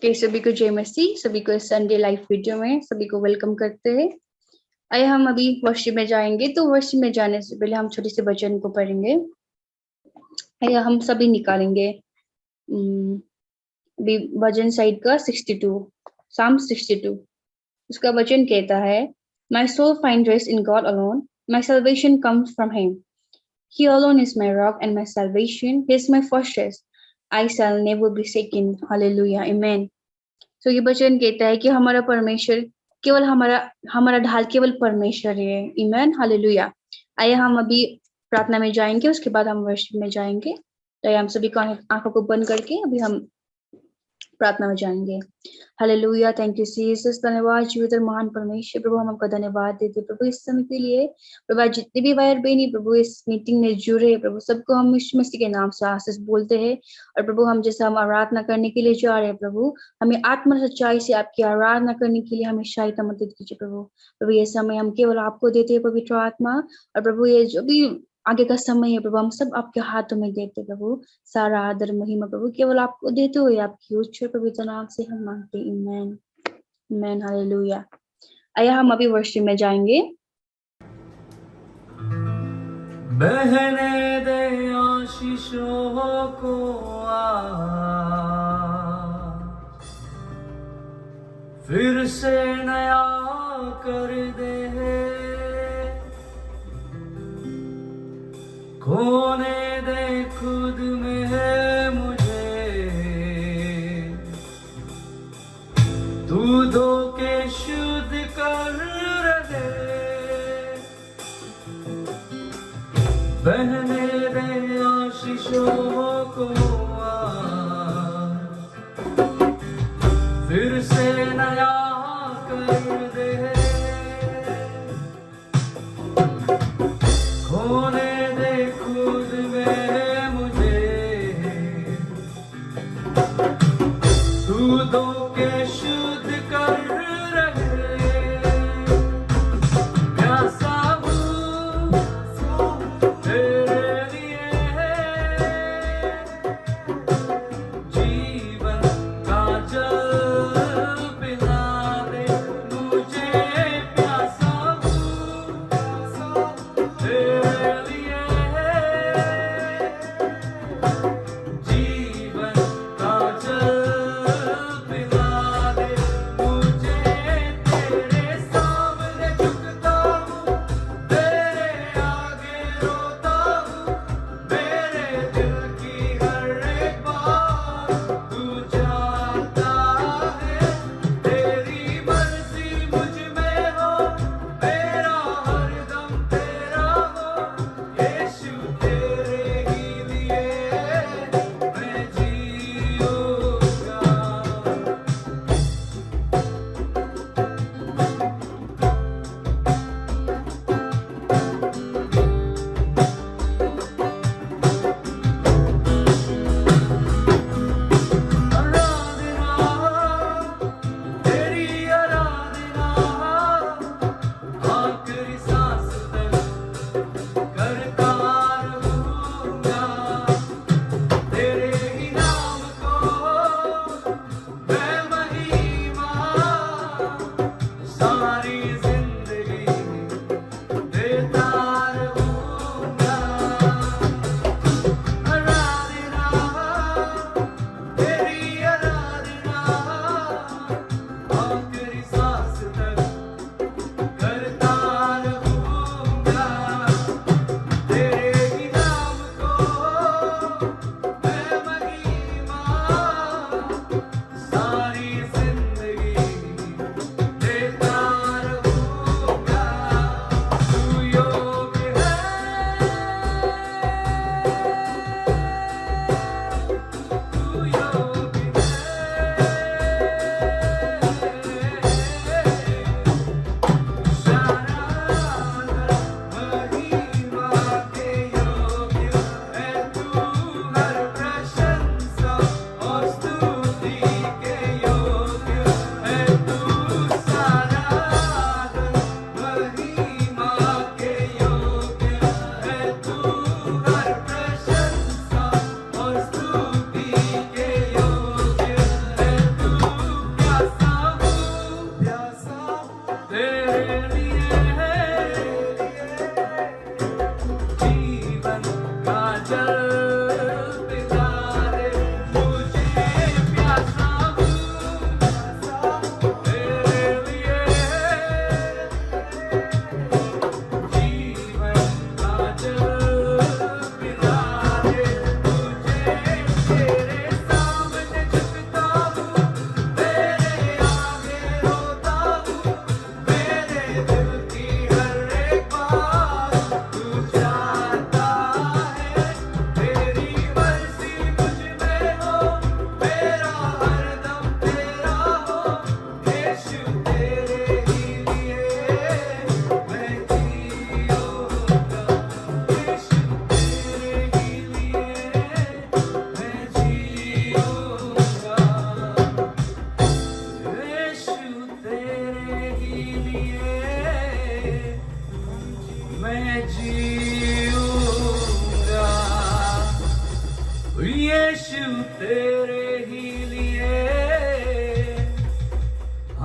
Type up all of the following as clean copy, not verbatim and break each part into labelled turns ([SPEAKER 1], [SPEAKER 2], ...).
[SPEAKER 1] के सभी को जय मसीह, सभी को संडे लाइव वीडियो में सभी को वेलकम करते हैं। आइए हम अभी वर्शिप में जाएंगे। तो वर्शिप में जाने से पहले हम छोटे से वचन को पढ़ेंगे। आइए हम सभी निकालेंगे अभी भजन साइड का 62, साम 62। उसका वचन कहता है, My soul finds rest in God alone. My salvation comes from Him. He alone is my rock and my salvation. He is my fortress. I shall never be shaken. Hallelujah. Amen. तो ये वचन कहता है कि हमारा परमेश्वर केवल हमारा ढाल केवल परमेश्वर है। ईमेन, हालेलुया। आइए हम अभी प्रार्थना में जाएंगे, उसके बाद हम वर्शिप में जाएंगे। तो हम सभी को आंखों को बंद करके अभी हम प्रार्थना में जाएंगे। Hallelujah, thank you Jesus. धन्यवाद जीवित और महान परमेश्वर प्रभु, हम आपका धन्यवाद देते प्रभु इस समय के लिए। प्रभु जितने भी भाई बहनी प्रभु इस मीटिंग में जुड़े प्रभु, सबको हम यीशु मसीह के नाम से आशीष बोलते हैं। और प्रभु हम जैसा हम आराधना करने के लिए जा रहे हैं प्रभु, हमें आत्मा सच्चाई से आपकी आराधना करने के लिए हमें सहायता मदद कीजिए प्रभु। प्रभु ये समय हम केवल आपको देते हैं पवित्र आत्मा। और प्रभु ये जो भी आगे का समय है प्रभु, हम सब आपके हाथों में देते प्रभु। सारा आदर महिमा प्रभु केवल आपको देते हुए आपकी उच्च पवित्र नाम से हम मांगते हैं। आमीन, आमीन, हालेलुया। आइए हम अभी वर्शिप में जाएंगे।
[SPEAKER 2] बहने दे आशीषों को फिर से नया कर दे, खोने दे खुद में है मुझे, तू धो के शुद्ध कर दे। बहने दे आशीषों को फिर से नया कर दे, खोने दे खुद में मुझे, तू धो के शुद्ध कर रहे। प्यासा हूँ तेरे लिए, जीवन का जल पिला दे मुझे। प्यासा हूँ तेरे लिए, जीवन का जल पिला दे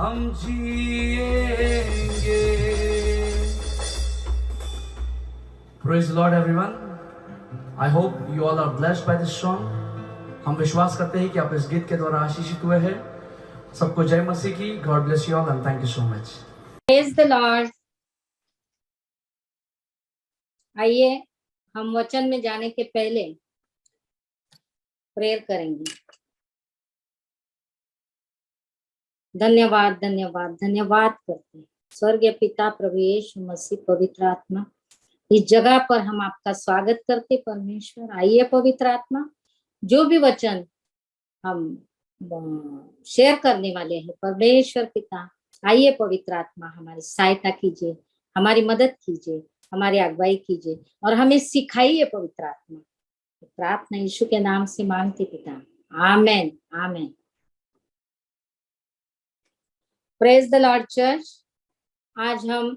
[SPEAKER 2] हम जिएंगे। Praise the Lord everyone. I hope you all are blessed by this song. हम विश्वास करते हैं कि आप इस गीत के द्वारा आशीषित हुए हैं। सबको जय मसीह की। God bless you all and thank you so much.
[SPEAKER 3] Praise the Lord. आइए हम वचन में जाने के पहले प्रेयर करेंगे। धन्यवाद धन्यवाद धन्यवाद करते हैं स्वर्गीय पिता प्रभु यीशु मसीह पवित्र आत्मा, इस जगह पर हम आपका स्वागत करते परमेश्वर। आइए पवित्र आत्मा, जो भी वचन हम शेयर करने वाले हैं परमेश्वर पिता, आइए पवित्र आत्मा हमारी सहायता कीजिए, हमारी मदद कीजिए, हमारी अगुवाई कीजिए और हमें सिखाइए पवित्र आत्मा। प्रार्थना यीशु के नाम से मांगते पिता, आमेन आमेन। Praise the Lord church. आज हम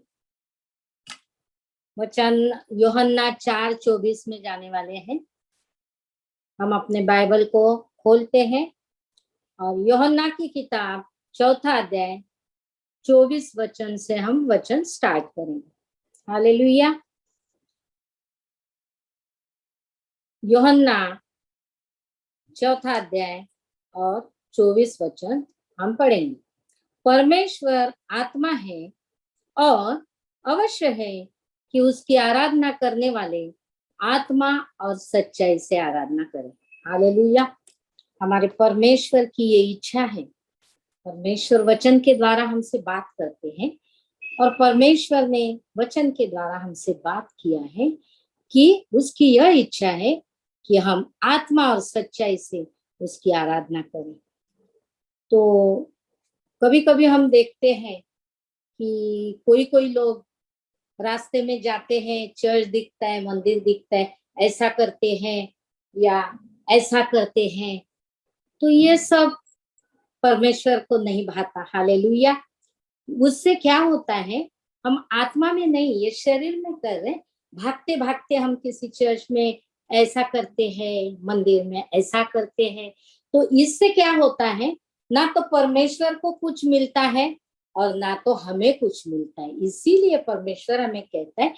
[SPEAKER 3] वचन यूहन्ना 4:24 में जाने वाले हैं। हम अपने बाइबल को खोलते हैं और यूहन्ना की किताब 4 अध्याय 24 वचन से हम वचन स्टार्ट करेंगे। हालेलुया। यूहन्ना 4 अध्याय और 24 वचन हम पढ़ेंगे। परमेश्वर आत्मा है और अवश्य है कि उसकी आराधना करने वाले आत्मा और सच्चाई से आराधना करें। हालेलुया। हमारे परमेश्वर की ये इच्छा है। परमेश्वर वचन के द्वारा हमसे बात करते हैं और परमेश्वर ने वचन के द्वारा हमसे बात किया है कि उसकी यह इच्छा है कि हम आत्मा और सच्चाई से उसकी आराधना करें। तो कभी कभी हम देखते हैं कि कोई कोई लोग रास्ते में जाते हैं, चर्च दिखता है, मंदिर दिखता है, ऐसा करते हैं या ऐसा करते हैं, तो ये सब परमेश्वर को नहीं भाता। हालेलुया। उससे क्या होता है, हम आत्मा में नहीं, ये शरीर में कर रहे, भागते भागते हम किसी चर्च में ऐसा करते हैं, मंदिर में ऐसा करते हैं, तो इससे क्या होता है, ना तो परमेश्वर को कुछ मिलता है और ना तो हमें कुछ मिलता है। इसीलिए परमेश्वर हमें कहता है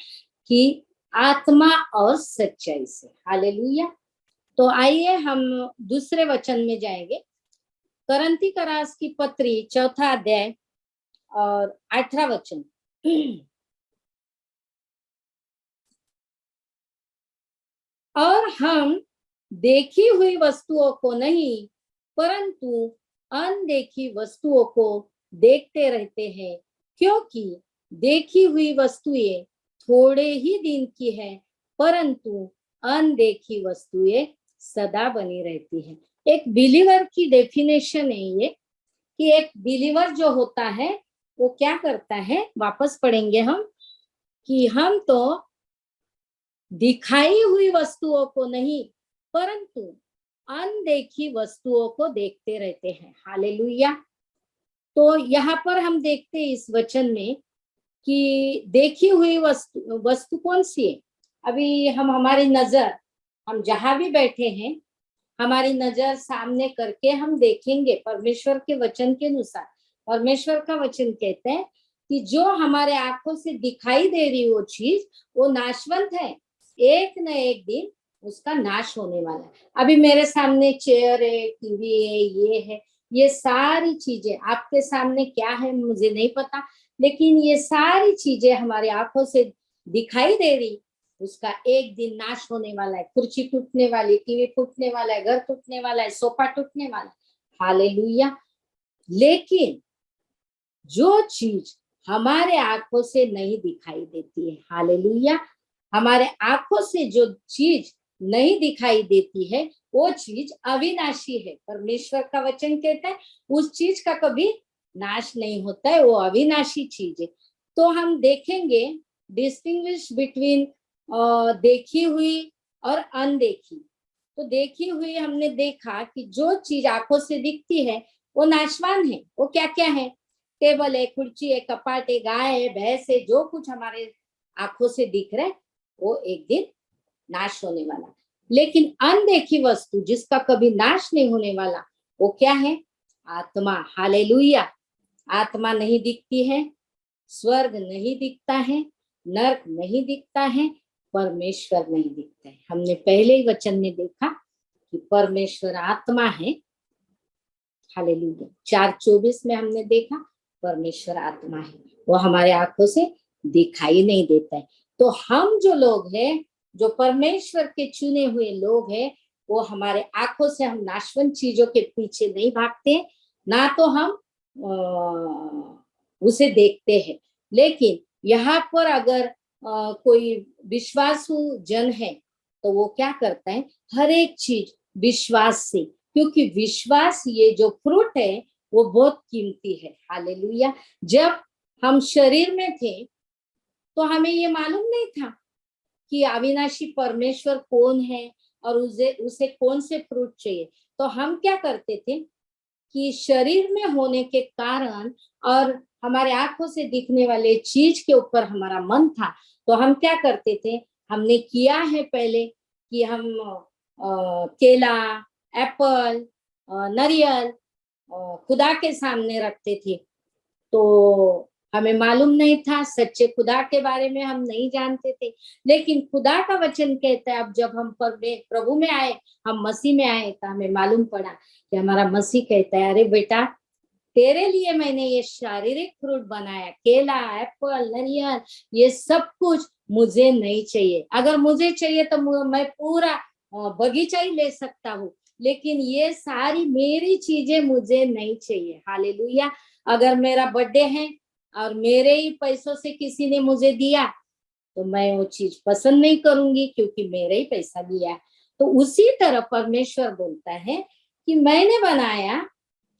[SPEAKER 3] कि आत्मा और सच्चाई से। हालेलुया। तो आइए हम दूसरे वचन में जाएंगे। करंती करास की पत्री 4 अध्याय और 18 वचन। और हम देखी हुई वस्तुओं को नहीं परंतु अनदेखी वस्तुओं को देखते रहते हैं, क्योंकि देखी हुई वस्तुएं थोड़े ही दिन की है परंतु अनदेखी वस्तुएं सदा बनी रहती है। एक बिलीवर की डेफिनेशन है ये कि एक बिलीवर जो होता है वो क्या करता है, वापस पढ़ेंगे हम, कि हम तो दिखाई हुई वस्तुओं को नहीं परंतु अनदेखी वस्तुओं को देखते रहते हैं। हालेलुया। तो यहाँ पर हम देखते हैं इस वचन में कि देखी हुई वस्तु कौन सी है। अभी हमारी नजर, हम जहां भी बैठे हैं, हमारी नजर सामने करके हम देखेंगे परमेश्वर के वचन के अनुसार। परमेश्वर का वचन कहते हैं कि जो हमारे आंखों से दिखाई दे रही वो चीज वो नाशवंत है, एक न एक दिन उसका नाश होने वाला है। अभी मेरे सामने चेयर है, टीवी है, ये है, ये सारी चीजें आपके सामने क्या है मुझे नहीं पता, लेकिन ये सारी चीजें हमारी आंखों से दिखाई दे रही, उसका एक दिन नाश होने वाला है। कुर्सी टूटने वाली, टीवी टूटने वाला है, घर टूटने वाला है, सोफा टूटने वाला है। हालेलुया। लेकिन जो चीज हमारे आंखों से नहीं दिखाई देती है, हालेलुया, हमारे आंखों से जो चीज नहीं दिखाई देती है वो चीज अविनाशी है। परमेश्वर का वचन कहता है उस चीज का कभी नाश नहीं होता है, वो अविनाशी चीज है। तो हम देखेंगे डिस्टिंग्विश बिटवीन देखी हुई और अनदेखी। तो देखी हुई हमने देखा कि जो चीज आंखों से दिखती है वो नाशवान है। वो क्या क्या है, टेबल है, कुर्सी है, कपाट है, गाय है, भैंस है, जो कुछ हमारे आंखों से दिख रहा है वो एक दिन नाश होने वाला। लेकिन अनदेखी वस्तु जिसका कभी नाश नहीं होने वाला वो क्या है, आत्मा। हालेलुया। आत्मा नहीं दिखती है, स्वर्ग नहीं दिखता है, नरक नहीं दिखता है, परमेश्वर नहीं दिखता है। हमने पहले ही वचन में देखा कि परमेश्वर आत्मा है। हालेलुया। 4:24 में हमने देखा परमेश्वर आत्मा है, वो हमारे आंखों से दिखाई नहीं देता है। तो हम जो लोग हैं, जो परमेश्वर के चुने हुए लोग हैं, वो हमारे आंखों से हम नाशवंत चीजों के पीछे नहीं भागते, ना तो हम उसे देखते हैं। लेकिन यहाँ पर अगर कोई विश्वासु जन है तो वो क्या करता है, हर एक चीज विश्वास से, क्योंकि विश्वास ये जो फ्रूट है वो बहुत कीमती है। हालेलुया। जब हम शरीर में थे तो हमें ये मालूम नहीं था कि अविनाशी परमेश्वर कौन है और उसे कौन से फ्रूट चाहिए। तो हम क्या करते थे कि शरीर में होने के कारण और हमारे आंखों से दिखने वाले चीज के ऊपर हमारा मन था, तो हम क्या करते थे, हमने किया है पहले कि हम केला, एप्पल, नारियल खुदा के सामने रखते थे। तो हमें मालूम नहीं था, सच्चे खुदा के बारे में हम नहीं जानते थे। लेकिन खुदा का वचन कहता है, अब जब हम प्रभु में आए, हम मसीह में आए, तो हमें मालूम पड़ा कि हमारा मसीह कहता है, अरे बेटा, तेरे लिए मैंने ये शारीरिक फ्रूट बनाया, केला, एप्पल, नारियल, ये सब कुछ मुझे नहीं चाहिए। अगर मुझे चाहिए तो मैं पूरा बगीचा ही ले सकता हूँ, लेकिन ये सारी मेरी चीजें मुझे नहीं चाहिए। हालेलुया। अगर मेरा बर्थडे है और मेरे ही पैसों से किसी ने मुझे दिया तो मैं वो चीज पसंद नहीं करूंगी, क्योंकि मेरे ही पैसा दिया। तो उसी तरह परमेश्वर बोलता है कि मैंने बनाया,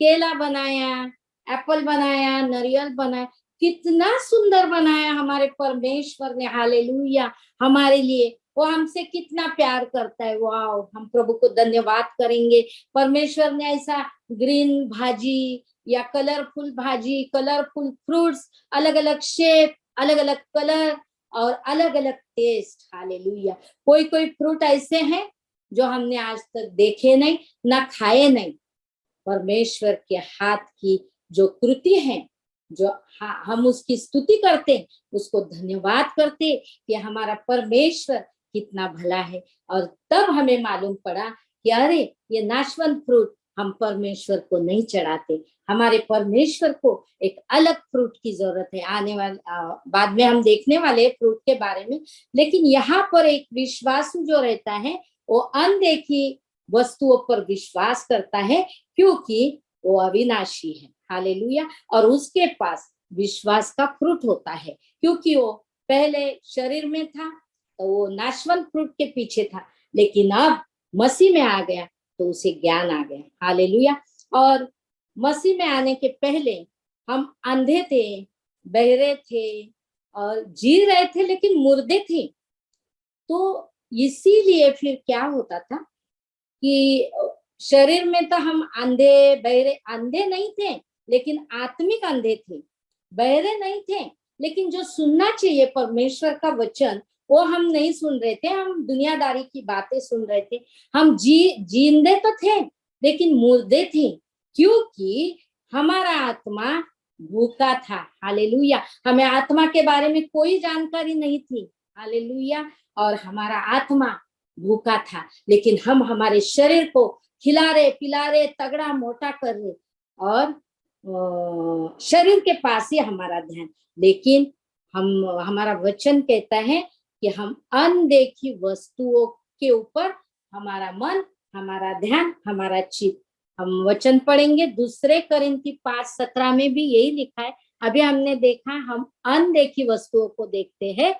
[SPEAKER 3] केला बनाया, एप्पल बनाया, नारियल बनाया, कितना सुंदर बनाया हमारे परमेश्वर ने। हालेलुया। हमारे लिए वो हमसे कितना प्यार करता है। वाओ, हम प्रभु को धन्यवाद करेंगे। परमेश्वर ने ऐसा ग्रीन भाजी या कलरफुल भाजी, कलरफुल फ्रूट्स, अलग अलग शेप, अलग अलग कलर और अलग अलग टेस्ट। हालेलुया। कोई कोई फ्रूट ऐसे हैं जो हमने आज तक देखे नहीं, ना खाए नहीं। परमेश्वर के हाथ की जो कृति है, जो हम उसकी स्तुति करते, उसको धन्यवाद करते कि हमारा परमेश्वर कितना भला है। और तब हमें मालूम पड़ा कि अरे, ये नाशवंत फ्रूट हम परमेश्वर को नहीं चढ़ाते, हमारे परमेश्वर को एक अलग फ्रूट की जरूरत है। आने वाले बाद में हम देखने वाले फ्रूट के बारे में। लेकिन यहाँ पर एक विश्वासु जो रहता है, वो अनदेखी वस्तुओं पर विश्वास करता है, क्योंकि वो अविनाशी है। हालेलुया। और उसके पास विश्वास का फ्रूट होता है, क्योंकि वो पहले शरीर में था तो वो नाशवंत फ्रूट के पीछे था, लेकिन अब मसीह में आ गया तो उसे ज्ञान आ गया। हालेलुया। और मसीह में आने के पहले हम अंधे थे, बहरे थे और जी रहे थे, लेकिन मुर्दे थे। तो इसीलिए फिर क्या होता था कि शरीर में तो हम अंधे बहरे, अंधे नहीं थे लेकिन आत्मिक अंधे थे, बहरे नहीं थे, लेकिन जो सुनना चाहिए परमेश्वर का वचन वो हम नहीं सुन रहे थे। हम दुनियादारी की बातें सुन रहे थे। हम जींदे तो थे लेकिन मुर्दे थे, क्योंकि हमारा आत्मा भूखा था। हालेलुया। हमें आत्मा के बारे में कोई जानकारी नहीं थी। हालेलुया। और हमारा आत्मा भूखा था, लेकिन हम हमारे शरीर को खिला रहे, पिला रहे, तगड़ा मोटा कर रहे, और शरीर के पास ही हमारा ध्यान। लेकिन हमारा वचन कहता है कि हम अनदेखी वस्तुओं के ऊपर हमारा मन, हमारा ध्यान, हमारा चित्त। हम वचन पढ़ेंगे 2 कोरिन्थी 5:17 में भी यही लिखा है। अभी हमने देखा, हम अनदेखी वस्तुओं को देखते हैं,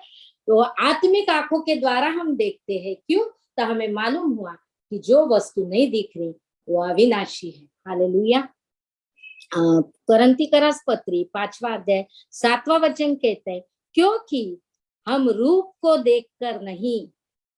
[SPEAKER 3] तो आत्मिक आंखों के द्वारा हम देखते हैं। क्यों? तो हमें मालूम हुआ कि जो वस्तु नहीं दिख रही वो अविनाशी है। हालेलुया। कोरिन्थी का पत्री 5वां अध्याय 7वां वचन कहते हैं, क्योंकि हम रूप को देखकर नहीं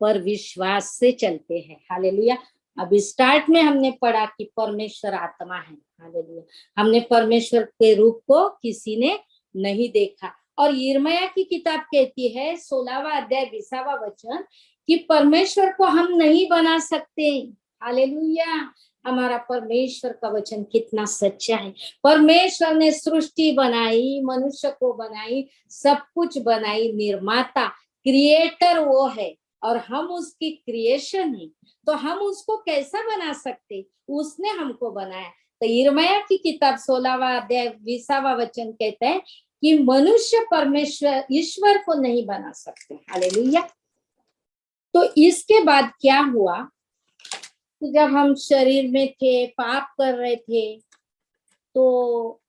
[SPEAKER 3] पर विश्वास से चलते हैं। हालेलुया। अभी स्टार्ट में हमने पढ़ा कि परमेश्वर आत्मा है। हालेलुया। हमने परमेश्वर के रूप को किसी ने नहीं देखा। और यिर्मयाह की किताब कहती है 16वां अध्याय 20वां वचन कि परमेश्वर को हम नहीं बना सकते। हालेलुया। हमारा परमेश्वर का वचन कितना सच्चा है। परमेश्वर ने सृष्टि बनाई, मनुष्य को बनाई, सब कुछ बनाई, निर्माता क्रिएटर वो है और हम उसकी क्रिएशन है, तो हम उसको कैसा बना सकते? उसने हमको बनाया। तो यिर्मयाह की किताब 16वां अध्याय 20वां वचन कहते हैं कि मनुष्य परमेश्वर ईश्वर को नहीं बना सकते। हालेलुया। तो इसके बाद क्या हुआ कि जब हम शरीर में थे, पाप कर रहे थे, तो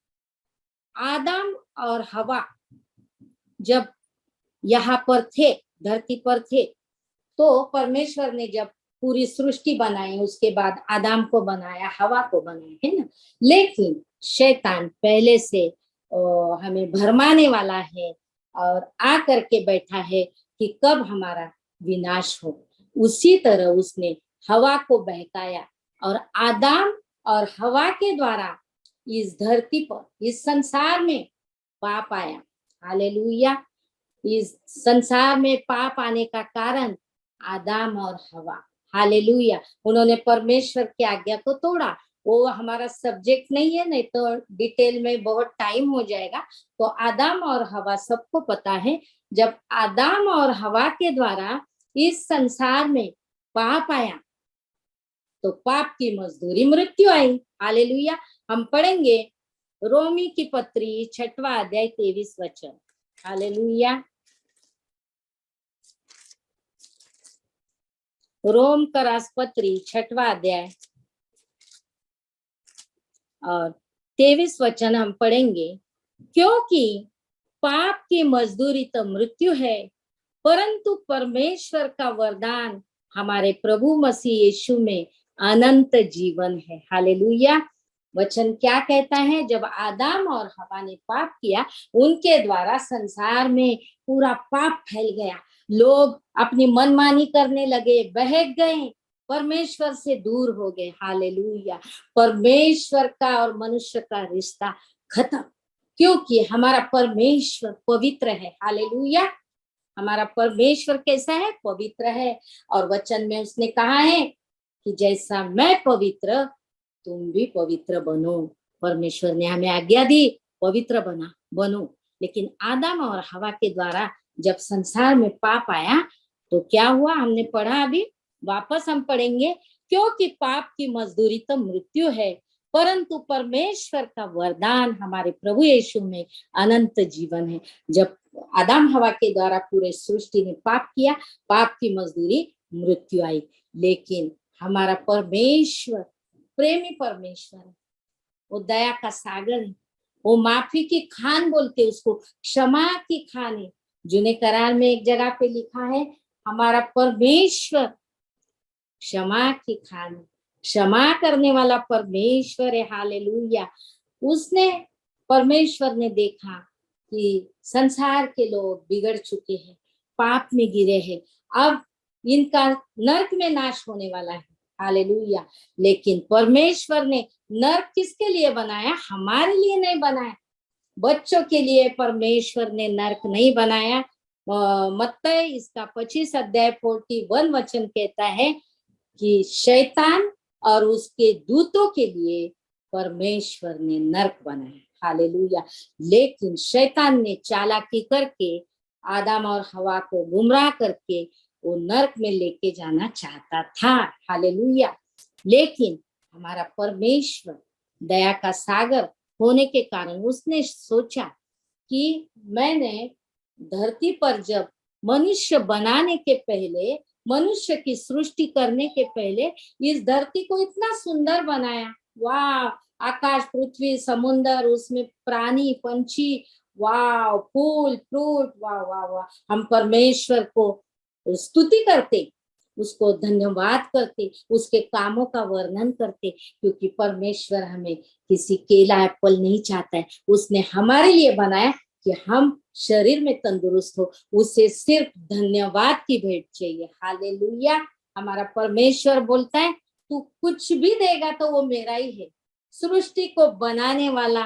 [SPEAKER 3] आदम और हवा जब यहाँ पर थे, धरती पर थे, तो परमेश्वर ने जब पूरी सृष्टि बनाई, उसके बाद आदम को बनाया, हवा को बनाया, है ना। लेकिन शैतान पहले से हमें भरमाने वाला है और आ करके बैठा है कि कब हमारा विनाश हो। उसी तरह उसने हवा को बहकाया और आदम और हवा के द्वारा इस धरती पर, इस संसार में पाप आया। हालेलुया। इस संसार में पाप आने का कारण आदम और हवा। हालेलुया। उन्होंने परमेश्वर की आज्ञा को तोड़ा। वो हमारा सब्जेक्ट नहीं है, नहीं तो डिटेल में बहुत टाइम हो जाएगा। तो आदम और हवा सबको पता है, जब आदम और हवा के द्वारा इस संसार में पाप आया तो पाप की मजदूरी मृत्यु आई। हालेलुया। हम पढ़ेंगे रोमी की पत्री 6वां अध्याय 23 वचन। हालेलुया। रोम का राजपत्री 6वां अध्याय और 23 वचन हम पढ़ेंगे। क्योंकि पाप की मजदूरी तो मृत्यु है, परंतु परमेश्वर का वरदान हमारे प्रभु मसीह यीशु में अनंत जीवन है। हालेलुया। वचन क्या कहता है? जब आदम और हवा ने पाप किया, उनके द्वारा संसार में पूरा पाप फैल गया। लोग अपनी मनमानी करने लगे, बहक गए, परमेश्वर से दूर हो गए। हालेलुया। परमेश्वर का और मनुष्य का रिश्ता खत्म, क्योंकि हमारा परमेश्वर पवित्र है। हालेलुया। हमारा परमेश्वर कैसा है? पवित्र है। और वचन में उसने कहा है कि जैसा मैं पवित्र, तुम भी पवित्र बनो। परमेश्वर ने हमें आज्ञा दी, पवित्र बनो। लेकिन आदम और हवा के द्वारा जब संसार में पाप आया तो क्या हुआ? हमने पढ़ा, अभी वापस हम पढ़ेंगे। क्योंकि पाप की मजदूरी तो मृत्यु है, परंतु परमेश्वर का वरदान हमारे प्रभु यीशु में अनंत जीवन है। जब आदम हवा के द्वारा पूरे सृष्टि ने पाप किया, पाप की मजदूरी मृत्यु आई। लेकिन हमारा परमेश्वर प्रेमी परमेश्वर है, वो दया का सागर है, वो माफी की खान बोलते, उसको क्षमा की खान है। जूने करार में एक जगह पे लिखा है, हमारा परमेश्वर क्षमा की खान, क्षमा करने वाला परमेश्वर है। हालेलुया। उसने परमेश्वर ने देखा कि संसार के लोग बिगड़ चुके हैं, पाप में गिरे हैं, अब इनका नरक में नाश होने वाला है। हालेलुया। लेकिन परमेश्वर ने नरक किसके लिए बनाया? हमारे लिए नहीं बनाया, बच्चों के लिए परमेश्वर ने नरक नहीं बनाया। मत्ती इसका 25 अध्याय 41 वचन कहता है कि शैतान और उसके दूतों के लिए परमेश्वर ने नरक बनाया। हालेलुया। लेकिन शैतान ने चालाकी करके आदम और हवा को गुमराह करके वो नरक में लेके जाना चाहता था। हालेलुया। लेकिन हमारा परमेश्वर दया का सागर होने के कारण उसने सोचा कि मैंने धरती पर जब मनुष्य बनाने के पहले, मनुष्य की सृष्टि करने के पहले इस धरती को इतना सुंदर बनाया। वाह! आकाश, पृथ्वी, समुन्दर, उसमें प्राणी, पंछी, वाह! फूल, फ्रूट, वाह वाह वाह! हम परमेश्वर को स्तुति करते, उसको धन्यवाद करते, उसके कामों का वर्णन करते, क्योंकि परमेश्वर हमें किसी केला एप्पल नहीं चाहता है। उसने हमारे लिए बनाया कि हम शरीर में तंदुरुस्त हो, उसे सिर्फ धन्यवाद की भेंट चाहिए। हालेलुया। हमारा परमेश्वर बोलता है तू कुछ भी देगा तो वो मेरा ही है। सृष्टि को बनाने वाला,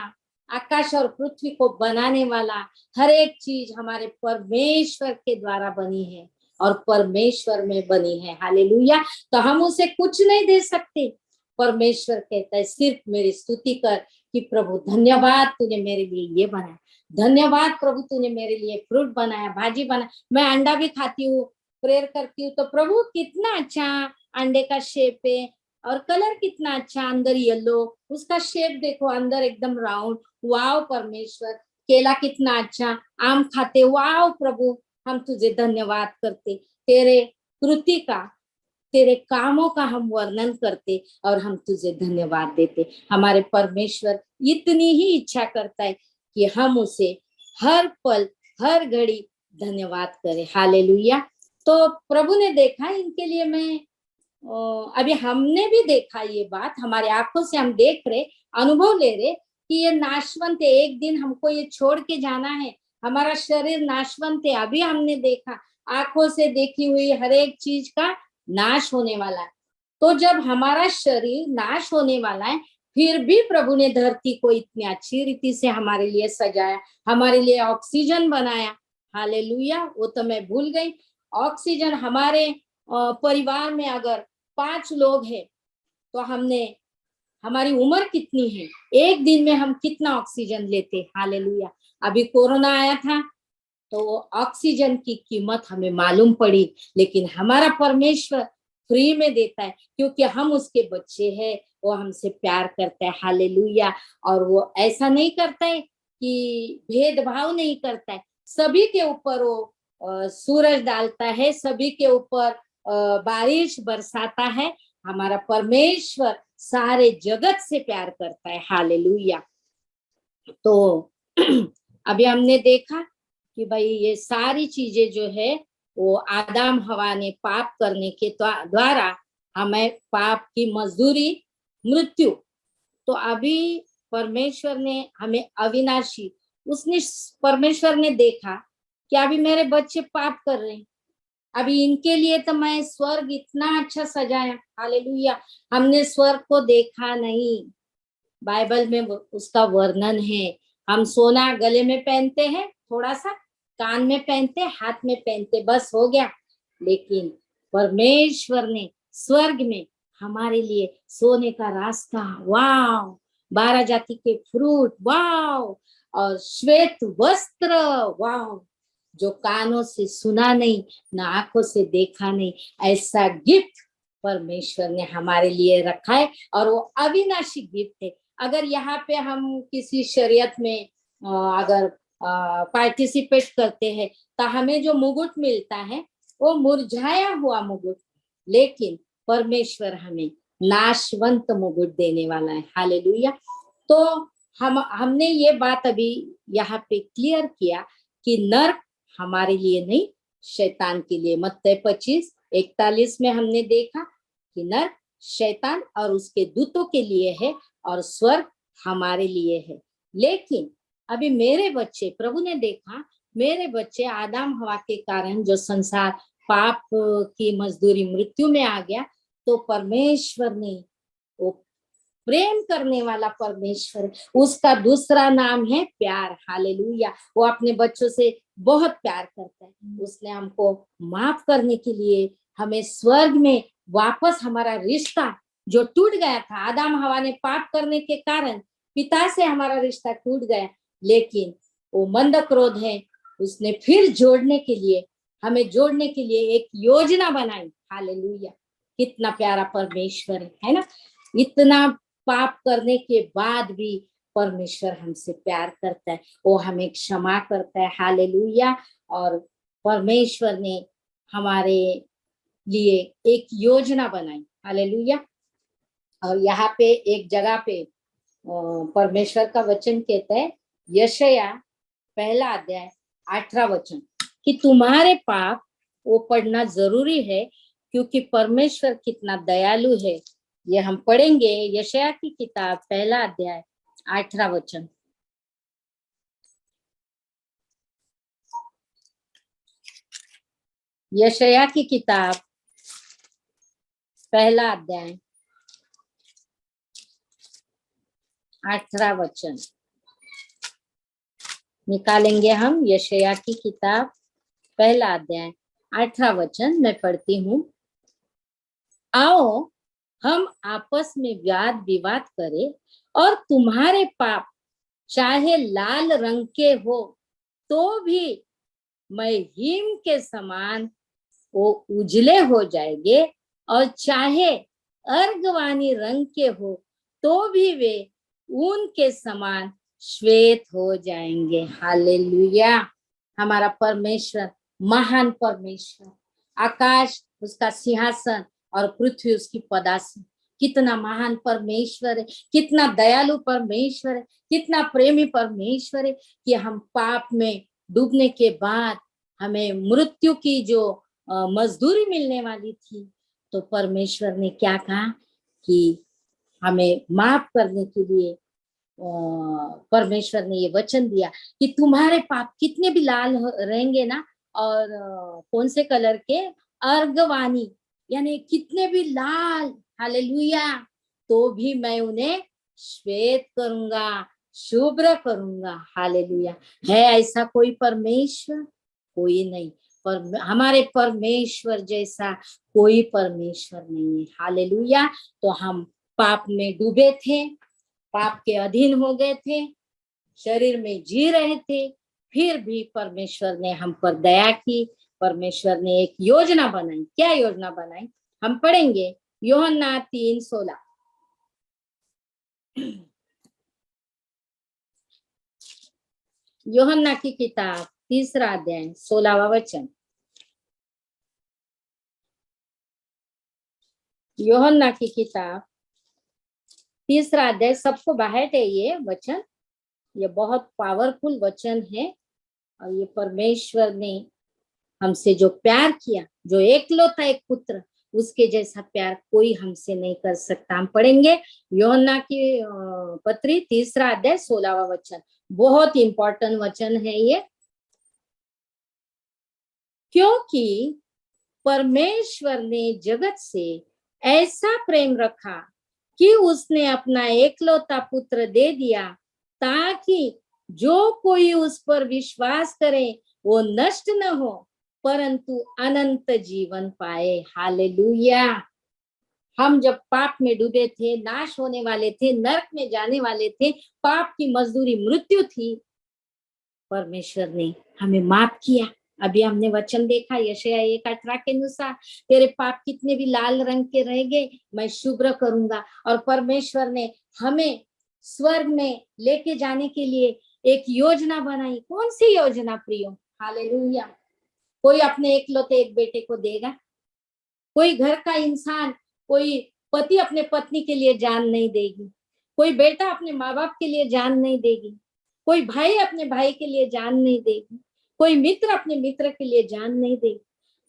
[SPEAKER 3] आकाश और पृथ्वी को बनाने वाला, हर एक चीज हमारे परमेश्वर के द्वारा बनी है और परमेश्वर में बनी है। हालेलुया। तो हम उसे कुछ नहीं दे सकते, परमेश्वर कहता है सिर्फ मेरी स्तुति कर कि प्रभु धन्यवाद तूने मेरे लिए ये बनाया, धन्यवाद प्रभु तूने मेरे लिए फ्रूट बनाया, भाजी बनाया, मैं अंडा भी खाती हूँ, प्रेयर करती हूँ तो प्रभु कितना अच्छा अंडे का शेप है और कलर कितना अच्छा, अंदर येलो, उसका शेप देखो अंदर एकदम राउंड, वाव परमेश्वर, केला कितना अच्छा, आम खाते, वाव प्रभु हम तुझे धन्यवाद करते, तेरे कृति का, तेरे कामों का हम वर्णन करते और हम तुझे धन्यवाद देते। हमारे परमेश्वर इतनी ही इच्छा करता है कि हम उसे हर पल हर घड़ी धन्यवाद करें। हालेलुया। तो प्रभु ने देखा, इनके लिए मैं अभी हमने भी देखा ये बात, हमारी आंखों से हम देख रहे, अनुभव ले रहे कि ये नाशवंत है, एक दिन हमको ये छोड़ के जाना है, हमारा शरीर नाशवंत है। अभी हमने देखा, आंखों से देखी हुई हर एक चीज का नाश होने वाला है। तो जब हमारा शरीर नाश होने वाला है, फिर भी प्रभु ने धरती को इतनी अच्छी रीति से हमारे लिए सजाया, हमारे लिए ऑक्सीजन बनाया। हालेलुया। वो तो मैं भूल गई, ऑक्सीजन हमारे परिवार में अगर 5 लोग हैं तो हमने, हमारी उम्र कितनी है, एक दिन में हम कितना ऑक्सीजन लेते। हालेलुया। अभी कोरोना आया था तो ऑक्सीजन की कीमत हमें मालूम पड़ी, लेकिन हमारा परमेश्वर फ्री में देता है क्योंकि हम उसके बच्चे हैं, वो हमसे प्यार करता है। हालेलुया। और वो ऐसा नहीं करता है कि भेदभाव नहीं करता है, सभी के ऊपर वो सूरज डालता है, सभी के ऊपर बारिश बरसाता है। हमारा परमेश्वर सारे जगत से प्यार करता है। हालेलुया। तो अभी हमने देखा कि भाई ये सारी चीजें जो है वो आदम हवा ने पाप करने के द्वारा हमें पाप की मजदूरी मृत्यु। तो अभी परमेश्वर ने हमें अविनाशी, उसने परमेश्वर ने देखा कि अभी मेरे बच्चे पाप कर रहे हैं, अभी इनके लिए तो मैं स्वर्ग इतना अच्छा सजाया। हालेलुया। हमने स्वर्ग को देखा नहीं, बाइबल में उसका वर्णन है। हम सोना गले में पहनते हैं, थोड़ा सा कान में पहनते, हाथ में पहनते, बस हो गया। लेकिन परमेश्वर ने स्वर्ग में हमारे लिए सोने का रास्ता, वाव, 12 जाति के फ्रूट, वाव, और श्वेत वस्त्र, वाव, जो कानों से सुना नहीं, ना आंखों से देखा नहीं, ऐसा गिफ्ट परमेश्वर ने हमारे लिए रखा है और वो अविनाशी गिफ्ट है। अगर यहाँ पे हम किसी शरीयत में अगर पार्टिसिपेट करते हैं तो हमें जो मुकुट मिलता है वो मुरझाया हुआ मुकुट, लेकिन परमेश्वर हमें नाशवंत मुकुट देने वाला है। हालेलुया। तो हमने ये बात अभी यहाँ पे क्लियर किया कि नर्क हमारे लिए नहीं, शैतान के लिए। मत्ती 25:41 में हमने देखा कि नर्क शैतान और उसके दूतों के लिए है और स्वर्ग हमारे लिए है। लेकिन अभी मेरे बच्चे, प्रभु ने देखा मेरे बच्चे आदम हवा के कारण जो संसार पाप की मजदूरी मृत्यु में आ गया, तो परमेश्वर ने, वो प्रेम करने वाला परमेश्वर, उसका दूसरा नाम है प्यार। हालेलुया। वो अपने बच्चों से बहुत प्यार करता है। उसने हमको माफ करने के लिए हमें स्वर्ग में वापस, हमारा रिश्ता जो टूट गया था, आदम हवा ने पाप करने के कारण पिता से हमारा रिश्ता टूट गया, लेकिन वो मंद क्रोध है, उसने फिर जोड़ने के लिए, हमें जोड़ने के लिए एक योजना बनाई। हालेलुया। कितना प्यारा परमेश्वर है ना। इतना पाप करने के बाद भी परमेश्वर हमसे प्यार करता है, वो हमें क्षमा करता है। हालेलुया। और परमेश्वर ने हमारे लिए एक योजना बनाई। हालेलुया। और यहाँ पे एक जगह पे परमेश्वर का वचन कहता है, यशायाह 1:18 कि तुम्हारे पाप वो पढ़ना जरूरी है क्योंकि परमेश्वर कितना दयालु है। ये हम पढ़ेंगे, यशायाह की किताब 1:18। यशायाह की किताब 1:18 निकालेंगे हम। यशायाह की किताब 1:18 मैं पढ़ती हूँ। आओ हम आपस में वाद विवाद करें और तुम्हारे पाप चाहे लाल रंग के हो तो भी मैं हिम के समान वो उजले हो जाएंगे, और चाहे अर्गवानी रंग के हो तो भी वे ऊन के समान श्वेत हो जाएंगे। हालेलुया। हमारा परमेश्वर महान परमेश्वर, आकाश उसका सिंहासन और पृथ्वी उसकी पदासी। कितना महान परमेश्वर है, कितना दयालु परमेश्वर है, कितना प्रेमी परमेश्वर है कि हम पाप में डूबने के बाद हमें मृत्यु की जो मजदूरी मिलने वाली थी, तो परमेश्वर ने क्या कहा कि हमें माफ करने के लिए परमेश्वर ने ये वचन दिया कि तुम्हारे पाप कितने भी लाल रहेंगे ना, और कौन से कलर के, अर्गवानी यानी कितने भी लाल, हालेलुया, तो भी मैं उन्हें श्वेत करूंगा, शुभ्र करूंगा। हालेलुया। है ऐसा कोई परमेश्वर? कोई नहीं। पर हमारे परमेश्वर जैसा कोई परमेश्वर नहीं है। हालेलुया। तो हम पाप में डूबे थे, पाप के अधीन हो गए थे, शरीर में जी रहे थे, फिर भी परमेश्वर ने हम पर दया की। परमेश्वर ने एक योजना बनाई। क्या योजना बनाई? हम पढ़ेंगे यूहन्ना 3:16। यूहन्ना की किताब 3 अध्याय 16वां वचन। यूहन्ना की किताब 3 अध्याय, सबको बाहर है ये वचन। ये बहुत पावरफुल वचन है, और ये परमेश्वर ने हमसे जो प्यार किया, जो एकलौता एक पुत्र, उसके जैसा प्यार कोई हमसे नहीं कर सकता। हम पढ़ेंगे यूहन्ना की पत्री 3 अध्याय 16वां वचन। बहुत इंपॉर्टेंट वचन है ये। क्योंकि परमेश्वर ने जगत से ऐसा प्रेम रखा कि उसने अपना एकलौता पुत्र दे दिया, ताकि जो कोई उस पर विश्वास करे वो नष्ट न हो, परंतु अनंत जीवन पाए। हालेलुया। हम जब पाप में डूबे थे, नाश होने वाले थे, नरक में जाने वाले थे, पाप की मजदूरी मृत्यु थी, परमेश्वर ने हमें माफ किया। अभी हमने वचन देखा यशायाह 1:18 के अनुसार, तेरे पाप कितने भी लाल रंग के रहेंगे, मैं शुभ्र करूंगा। और परमेश्वर ने हमें स्वर्ग में लेके जाने के लिए एक योजना बनाई। कौन सी योजना प्रियो? हालेलुया। कोई अपने एकलौते एक बेटे को देगा? कोई घर का इंसान, कोई पति अपने पत्नी के लिए जान नहीं देगी, कोई बेटा अपने माँ बाप के लिए जान नहीं देगी, कोई भाई अपने भाई के लिए जान नहीं देगी, कोई मित्र अपने मित्र के लिए जान नहीं देगी।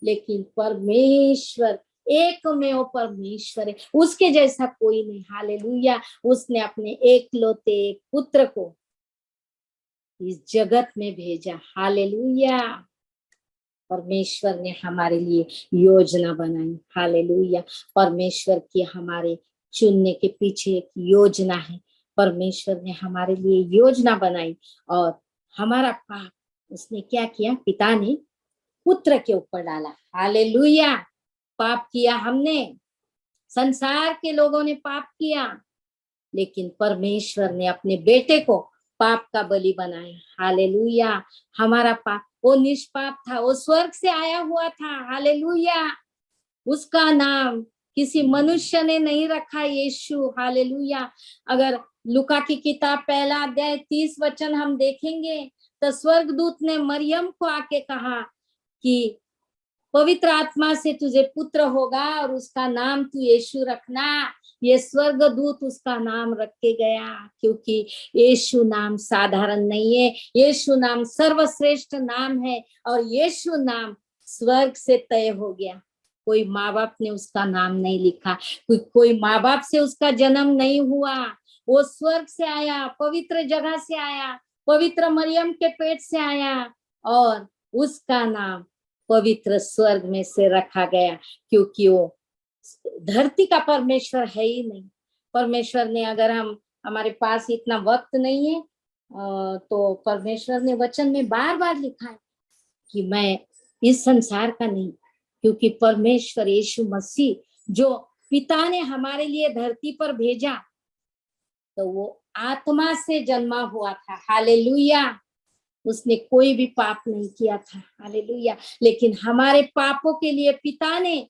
[SPEAKER 3] लेकिन परमेश्वर एकमेव परमेश्वर है, उसके जैसा कोई नहीं। हालेलुया। उसने अपने एकलौते पुत्र को इस जगत में भेजा। हालेलुया। परमेश्वर ने हमारे लिए योजना बनाई। हालेलुया। परमेश्वर की हमारे चुनने के पीछे एक योजना है। परमेश्वर ने हमारे लिए योजना बनाई, और हमारा पाप उसने क्या किया? पिता ने पुत्र के ऊपर डाला। हालेलुया। पाप किया हमने, संसार के लोगों ने पाप किया, लेकिन परमेश्वर ने अपने बेटे को पाप का बलि बनाया। हालेलुया। हमारा पाप, वो निष्पाप था, वो स्वर्ग से आया हुआ था। हालेलुया। उसका नाम किसी मनुष्य ने नहीं रखा, यीशु। हालेलुया। अगर लूका की किताब 1 अध्याय 30 वचन हम देखेंगे, तो स्वर्गदूत ने मरियम को आके कहा कि पवित्र आत्मा से तुझे पुत्र होगा और उसका नाम तू यीशु रखना। ये स्वर्गदूत उसका नाम रख के गया, क्योंकि यीशु नाम साधारण नहीं है, यीशु नाम सर्वश्रेष्ठ नाम है, और यीशु नाम स्वर्ग से तय हो गया। कोई माँ बाप ने उसका नाम नहीं लिखा, कोई माँ बाप से उसका जन्म नहीं हुआ, वो स्वर्ग से आया, पवित्र जगह से आया, पवित्र मरियम के पेट से आया, और उसका नाम पवित्र स्वर्ग में से रखा गया, क्योंकि वो धरती का परमेश्वर है ही नहीं। परमेश्वर ने, अगर हमारे पास इतना वक्त नहीं है, तो परमेश्वर ने वचन में बार बार लिखा है कि मैं इस संसार का नहीं, क्योंकि परमेश्वर यीशु मसीह जो पिता ने हमारे लिए धरती पर भेजा तो वो आत्मा से जन्मा हुआ था। हालेलुया। उसने कोई भी पाप नहीं किया था। हालेलुया। लेकिन हमारे पापों के लिए पिता ने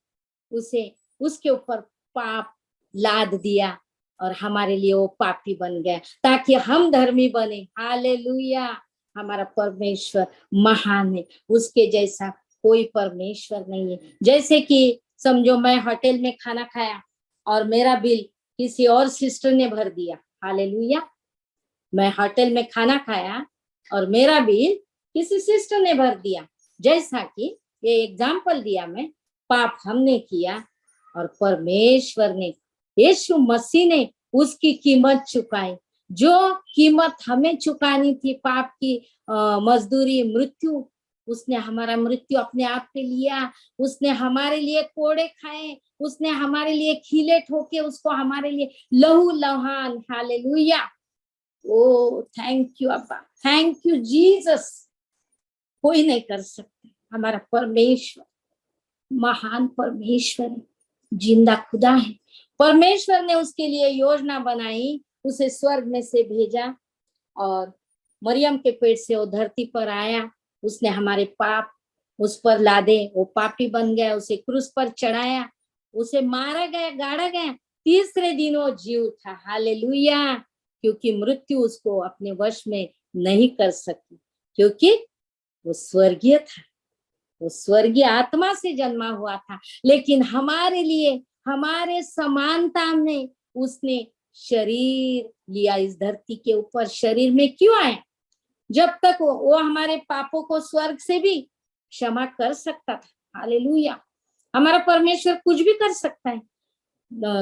[SPEAKER 3] उसे उसके ऊपर पाप लाद दिया और हमारे लिए वो पापी बन गया ताकि हम धर्मी बने। हालेलुया। हमारा परमेश्वर महान है, उसके जैसा कोई परमेश्वर नहीं है। जैसे कि समझो मैं होटल में खाना खाया और मेरा बिल किसी और सिस्टर ने भर दिया। हालेलुया। मैं होटल में खाना खाया और मेरा बिल किसी सिस्टर ने भर दिया। जैसा कि ये एग्जाम्पल दिया मैं, पाप हमने किया और परमेश्वर ने, यीशु मसीह ने उसकी कीमत चुकाई। जो कीमत हमें चुकानी थी, पाप की मजदूरी मृत्यु, उसने हमारा मृत्यु अपने आप पे लिया। उसने हमारे लिए कोड़े खाए, उसने हमारे लिए खीले ठोके, उसको हमारे लिए लहू लहान। हालेलुया। ओ थैंक यू अब्बा, थैंक यू जीसस। कोई नहीं कर सकते। हमारा परमेश्वर महान परमेश्वर है, जिंदा खुदा है। परमेश्वर ने उसके लिए योजना बनाई, उसे स्वर्ग में से भेजा और मरियम के पेट से वो धरती पर आया। उसने हमारे पाप उस पर लादे, वो पापी बन गया, उसे क्रूस पर चढ़ाया, उसे मारा गया, गाड़ा गया, तीसरे दिन वो जी उठा। हालेलुया। क्योंकि मृत्यु उसको अपने वश में नहीं कर सकी, क्योंकि वो स्वर्गीय था, वो स्वर्गीय आत्मा से जन्मा हुआ था। लेकिन हमारे लिए, हमारे समानता में उसने शरीर लिया इस धरती के ऊपर। शरीर में क्यों आया? जब तक वो हमारे पापों को स्वर्ग से भी क्षमा कर सकता था। हालेलुया। हमारा परमेश्वर कुछ भी कर सकता है,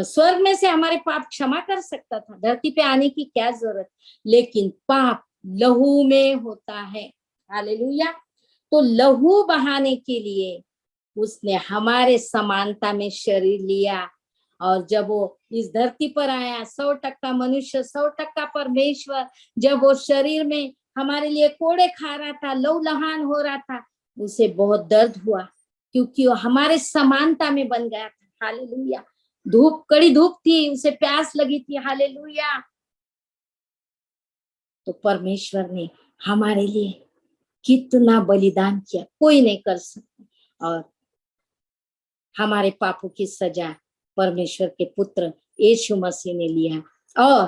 [SPEAKER 3] स्वर्ग में से हमारे पाप क्षमा कर सकता था, धरती पे आने की क्या जरूरत। लेकिन पाप लहू में होता है। हालेलुया। तो लहू बहाने के लिए उसने हमारे समानता में शरीर लिया और जब वो इस धरती पर आया, 100% मनुष्य 100% परमेश्वर, जब वो शरीर में हमारे लिए कोड़े खा रहा था, लहूलुहान हो रहा था, उसे बहुत दर्द हुआ क्योंकि वो हमारे समानता में बन गया था। हालेलुया। धूप, कड़ी धूप थी, उसे प्यास लगी थी। हालेलुया। तो परमेश्वर ने हमारे लिए कितना बलिदान किया, कोई नहीं कर सकता। और हमारे पापों की सजा परमेश्वर के पुत्र यीशु मसीह ने लिया। और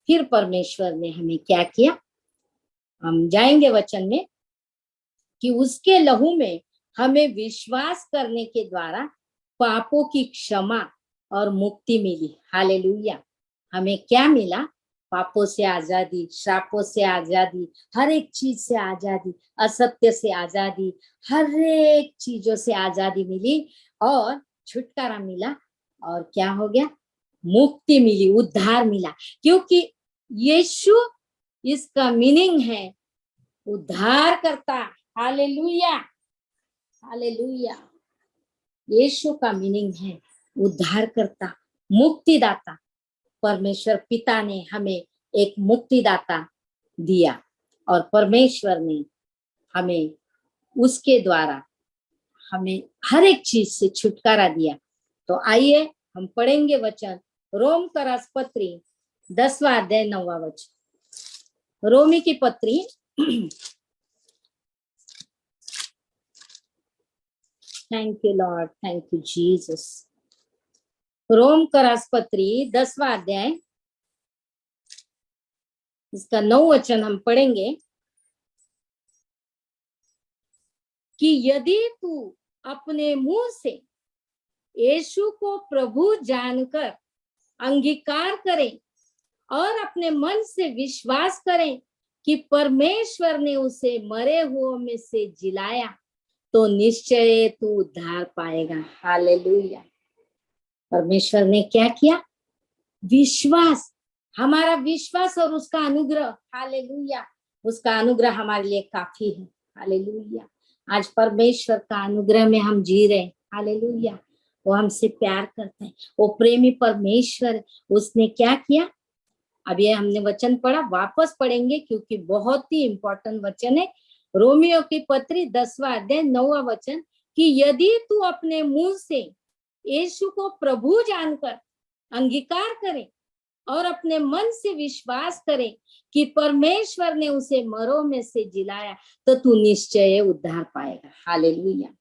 [SPEAKER 3] फिर परमेश्वर ने हमें क्या किया, हम जाएंगे वचन में, कि उसके लहू में हमें विश्वास करने के द्वारा पापों की क्षमा और मुक्ति मिली। हालेलुया। हमें क्या मिला? पापों से आजादी, श्रापों से आजादी, हर एक चीज से आजादी, असत्य से आजादी, हर एक चीजों से आजादी मिली और छुटकारा मिला। और क्या हो गया? मुक्ति मिली, उद्धार मिला। क्योंकि यीशु, इसका मीनिंग है उद्धार करता। हालेलुया। हालेलुया। यीशु का मीनिंग है उद्धार करता, मुक्तिदाता। परमेश्वर पिता ने हमें एक मुक्तिदाता दिया और परमेश्वर ने हमें उसके द्वारा हमें हर एक चीज से छुटकारा दिया। तो आइए हम पढ़ेंगे वचन, रोम का राजपत्री 10वां अध्याय 9वां वचन। रोमी की पत्री thank you Lord, thank you Jesus. Rome का राजपत्री 10वां अध्याय, इसका 9 वचन हम पढ़ेंगे कि यदि तू अपने मुंह से यीशु को प्रभु जानकर अंगीकार करे और अपने मन से विश्वास करे कि परमेश्वर ने उसे मरे हुओं में से जिलाया, तो निश्चय तू उद्धार पाएगा। हालेलुया। परमेश्वर ने क्या किया? विश्वास, हमारा विश्वास और उसका अनुग्रह। हालेलुया। उसका अनुग्रह हमारे लिए काफी है। हालेलुया। आज परमेश्वर का अनुग्रह में हम जी रहे हैं। हालेलुया। वो हमसे प्यार करते हैं, वो प्रेमी परमेश्वर। उसने क्या किया? अब ये हमने वचन पढ़ा, वापस पढ़ेंगे क्योंकि बहुत ही इंपॉर्टेंट वचन है। रोमियो की पत्री 10वां अध्याय 9वां वचन कि यदि तू अपने मुंह से यीशु को प्रभु जानकर अंगीकार करें और अपने मन से विश्वास करें कि परमेश्वर ने उसे मरों में से जिलाया, तो तू निश्चय उद्धार पाएगा। हालेलुया।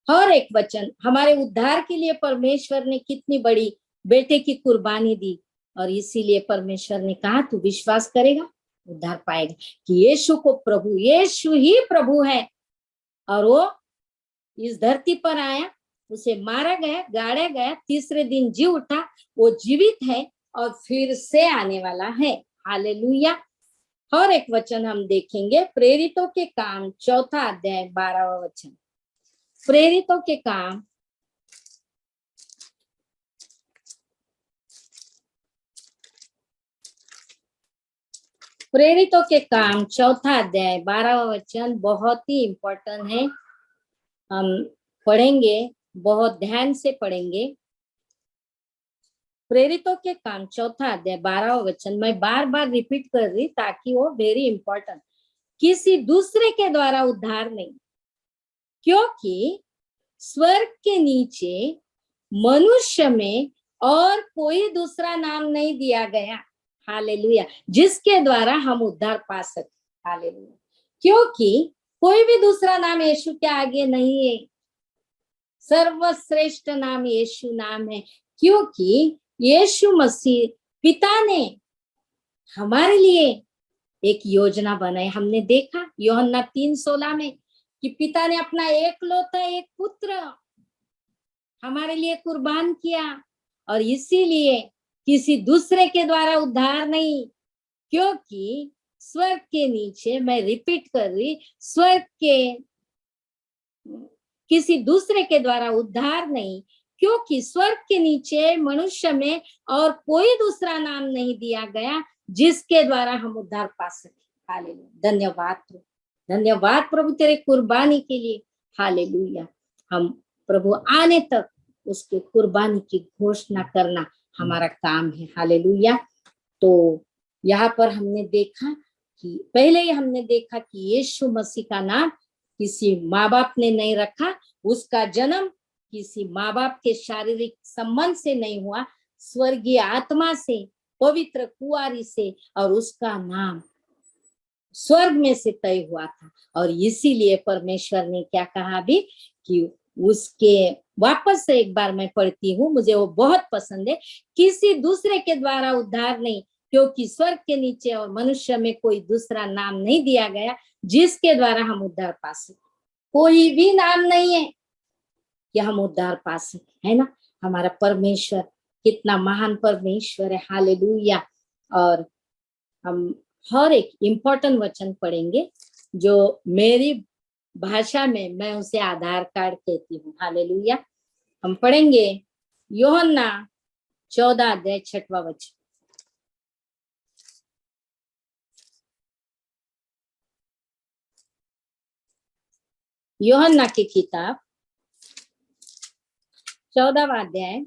[SPEAKER 3] और एक वचन, हमारे उद्धार के लिए परमेश्वर ने कितनी बड़ी बेटे की कुर्बानी दी, और इसीलिए परमेश्वर ने कहा तू विश्वास करेगा उद्धार पाएगा कि यीशु को प्रभु, यीशु ही प्रभु है। और वो इस धरती पर आया, उसे मारा गया, गाड़ा गया, तीसरे दिन जी उठा, वो जीवित है और फिर से आने वाला है। हालेलुया। और एक वचन हम देखेंगे, प्रेरितों के काम 4 अध्याय 12वां वचन। प्रेरितों के काम 4 अध्याय 12वां वचन बहुत ही इंपॉर्टेंट है। हम पढ़ेंगे, बहुत ध्यान से पढ़ेंगे। प्रेरितों के काम 4 अध्याय 12वां वचन, मैं बार बार रिपीट कर रही ताकि वो वेरी इंपॉर्टेंट। किसी दूसरे के द्वारा उद्धार नहीं, क्योंकि स्वर्ग के नीचे मनुष्य में और कोई दूसरा नाम नहीं दिया गया, हालेलुया, जिसके द्वारा हम उद्धार पा सके। हालेलुया। क्योंकि कोई भी दूसरा नाम यीशु के आगे नहीं है। सर्वश्रेष्ठ नाम यीशु नाम है, क्योंकि यीशु मसीह पिता ने हमारे लिए एक योजना बनाई। हमने देखा यूहन्ना 3:16 में कि पिता ने अपना एकलौता एक पुत्र हमारे लिए कुर्बान किया, और इसीलिए किसी दूसरे के द्वारा उद्धार नहीं, क्योंकि स्वर्ग के नीचे, मैं रिपीट कर रही, स्वर्ग के किसी दूसरे के द्वारा उद्धार नहीं, क्योंकि स्वर्ग के नीचे मनुष्य में और कोई दूसरा नाम नहीं दिया गया जिसके द्वारा हम उद्धार पा सके। हालेलुया। धन्यवाद प्रभु, धन्यवाद प्रभु तेरे कुर्बानी के लिए। हालेलुया। हम प्रभु आने तक उसके कुर्बानी की घोषणा करना हमारा काम है। हालेलुया। तो यहाँ पर हमने देखा कि पहले ही हमने देखा कि यीशु मसीह का नाम किसी माँ बाप ने नहीं रखा, उसका जन्म किसी माँ बाप के शारीरिक संबंध से नहीं हुआ, स्वर्गीय आत्मा से, पवित्र कुंवारी से, और उसका नाम स्वर्ग में से तय हुआ था। और इसीलिए परमेश्वर ने क्या कहा भी कि उसके, वापस से एक बार मैं पढ़ती हूँ, मुझे वो बहुत पसंद है, किसी दूसरे के द्वारा उद्धार नहीं, क्योंकि स्वर्ग के नीचे और मनुष्य में कोई दूसरा नाम नहीं दिया गया जिसके द्वारा हम उद्धार पा सके। कोई भी नाम नहीं है कि हम उद्धार पा सके, है ना। हमारा परमेश्वर कितना महान परमेश्वर है। हालेलुया। और हम हर एक इम्पोर्टेंट वचन पढ़ेंगे जो मेरी भाषा में मैं उसे आधार कार्ड कहती हूँ। हालेलुया। हम पढ़ेंगे यूहन्ना 14 अध्याय 6वां वचन। यूहन्ना की किताब 14वां अध्याय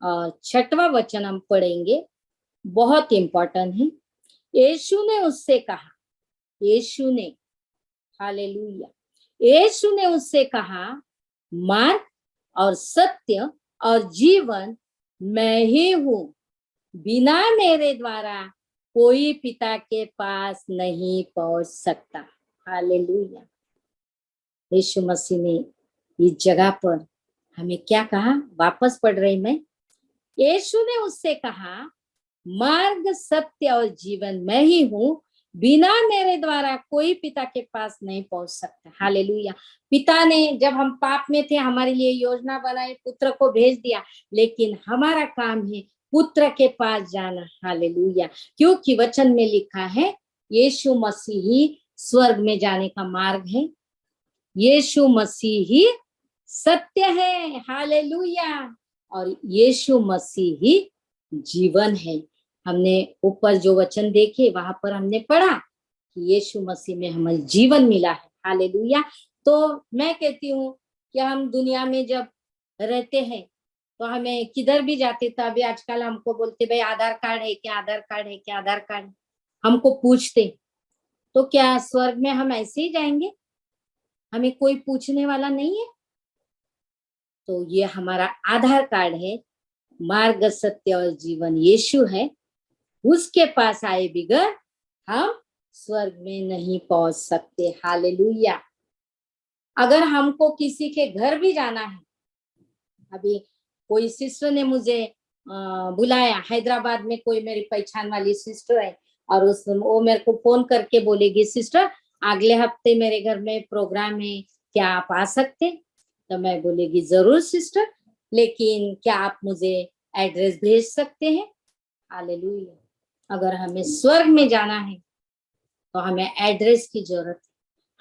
[SPEAKER 3] और 6वां वचन हम पढ़ेंगे, बहुत इंपॉर्टेंट है। यीशु ने उससे कहा, यीशु ने, हालेलुया, यीशु ने उससे कहा, मार्ग और सत्य और जीवन मैं ही हूँ, बिना मेरे द्वारा कोई पिता के पास नहीं पहुंच सकता। हालेलुया। यीशु मसीह ने इस जगह पर हमें क्या कहा, वापस पढ़ रही मैं। यीशु ने उससे कहा, मार्ग सत्य और जीवन मैं ही हूँ, बिना मेरे द्वारा कोई पिता के पास नहीं पहुंच सकता। हालेलुया। पिता ने जब हम पाप में थे हमारे लिए योजना बनाई, पुत्र को भेज दिया, लेकिन हमारा काम है पुत्र के पास जाना। हालेलुया। क्योंकि वचन में लिखा है यीशु मसीह ही स्वर्ग में जाने का मार्ग है, यीशु मसीह ही सत्य है। हालेलुया। और यीशु मसीह ही जीवन है। हमने ऊपर जो वचन देखे वहां पर हमने पढ़ा कि यीशु मसीह में हमें जीवन मिला है। हालेलुया। तो मैं कहती हूँ कि हम दुनिया में जब रहते हैं तो हमें किधर भी जाते थे, अभी आजकल हमको बोलते भाई आधार कार्ड है क्या, आधार कार्ड है क्या, आधार कार्ड, हमको पूछते, तो क्या स्वर्ग में हम ऐसे ही जाएंगे? हमें कोई पूछने वाला नहीं है। तो ये हमारा आधार कार्ड है, मार्ग सत्य और जीवन यीशु है। उसके पास आए बिगर हम स्वर्ग में नहीं पहुंच सकते। हालेलुया। अगर हमको किसी के घर भी जाना है, अभी कोई सिस्टर ने मुझे बुलाया, हैदराबाद में कोई मेरी पहचान वाली सिस्टर है, और वो मेरे को फोन करके बोलेगी, सिस्टर अगले हफ्ते मेरे घर में प्रोग्राम है, क्या आप आ सकते? तो मैं बोलेगी जरूर सिस्टर, लेकिन क्या आप मुझे एड्रेस भेज सकते हैं? हालेलुया। अगर हमें स्वर्ग में जाना है तो हमें एड्रेस की जरूरत है,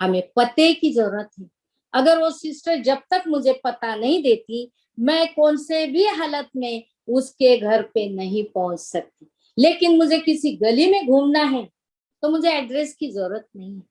[SPEAKER 3] हमें पते की जरूरत है। अगर वो सिस्टर जब तक मुझे पता नहीं देती, मैं कौन से भी हालत में उसके घर पे नहीं पहुंच सकती। लेकिन मुझे किसी गली में घूमना है तो मुझे एड्रेस की जरूरत नहीं है।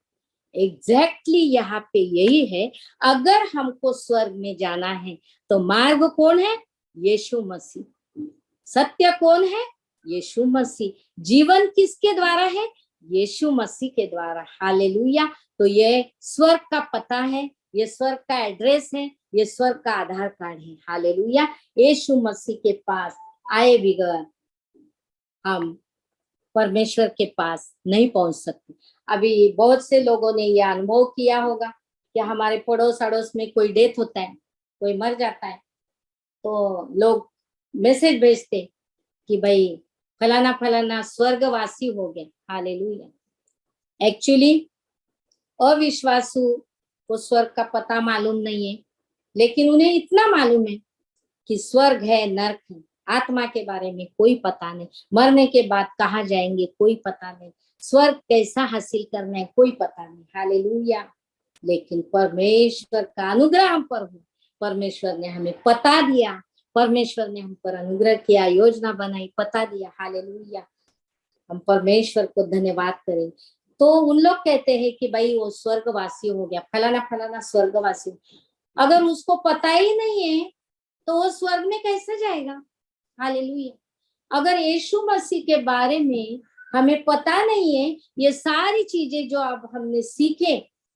[SPEAKER 3] एग्जैक्टली यहाँ पे यही है। अगर हमको स्वर्ग में जाना है तो मार्ग कौन है? यीशु मसीह। सत्य कौन है? यीशु मसीह। जीवन किसके द्वारा है? यीशु मसीह के द्वारा। हालेलुया। तो ये स्वर्ग का पता है, ये स्वर्ग का एड्रेस है, ये स्वर्ग का आधार कार्ड है। हालेलुया। यीशु मसीह के पास आए बिगर हम परमेश्वर के पास नहीं पहुंच सकते। अभी बहुत से लोगों ने यह अनुभव किया होगा कि हमारे पड़ोस अड़ोस में कोई डेथ होता है, कोई मर जाता है, तो लोग मैसेज भेजते कि भाई फलाना फलाना स्वर्गवासी हो गए। हालेलुया। एक्चुअली अविश्वासु को स्वर्ग का पता मालूम नहीं है, लेकिन उन्हें इतना मालूम है कि स्वर्ग है, नरक है। आत्मा के बारे में कोई पता नहीं, मरने के बाद कहाँ जाएंगे कोई पता नहीं, स्वर्ग कैसा हासिल करना है कोई पता नहीं। हालेलुया। लेकिन परमेश्वर का अनुग्रह हम पर हो, परमेश्वर ने हमें पता दिया, परमेश्वर ने हम पर अनुग्रह किया, योजना बनाई, पता दिया। हालेलुया। हम परमेश्वर को धन्यवाद करें। तो उन लोग कहते हैं कि भाई वो स्वर्गवासी हो गया, फलाना फलाना स्वर्गवासी। अगर उसको पता ही नहीं है तो वो स्वर्ग में कैसे जाएगा? हालेलुया। अगर यीशु मसीह के बारे में हमें पता नहीं है, ये सारी चीजें जो अब हमने सीखे,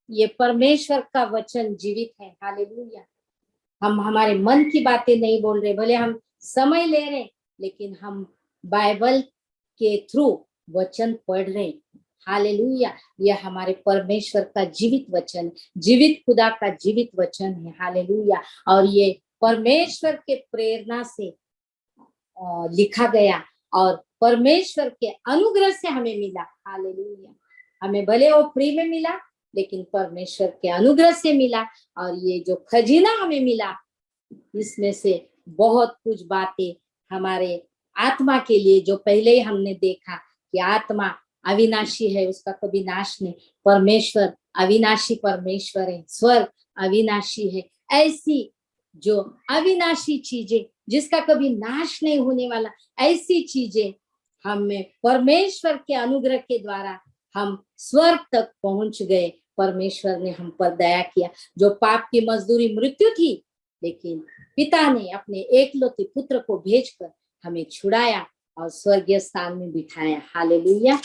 [SPEAKER 3] ये परमेश्वर का वचन जीवित है। हालेलुया। हम हमारे मन की बातें नहीं बोल रहे, भले हम समय ले रहे, लेकिन हम बाइबल के थ्रू वचन पढ़ रहे। हालेलुया। यह हमारे परमेश्वर का जीवित वचन, जीवित खुदा का जीवित वचन है। हालेलुया। और ये परमेश्वर के प्रेरणा से लिखा गया और परमेश्वर के अनुग्रह से हमें मिला। हालेलुया। हमें भले वो फ्री में मिला, लेकिन परमेश्वर के अनुग्रह से मिला। और ये जो खजीना हमें मिला, इसमें से बहुत कुछ बातें हमारे आत्मा के लिए, जो पहले ही हमने देखा कि आत्मा अविनाशी है, उसका कभी नाश नहीं। परमेश्वर अविनाशी परमेश्वर है, स्वर्ग अविनाशी है। ऐसी जो अविनाशी चीजें, जिसका कभी नाश नहीं होने वाला, ऐसी चीजें हमें परमेश्वर के अनुग्रह के द्वारा हम स्वर्ग तक पहुंच गए। परमेश्वर ने हम पर दया किया। जो पाप की मजदूरी मृत्यु थी, लेकिन पिता ने अपने एकलौते पुत्र को भेजकर हमें छुड़ाया और स्वर्गीय स्थान में बिठाया। हालेलुया।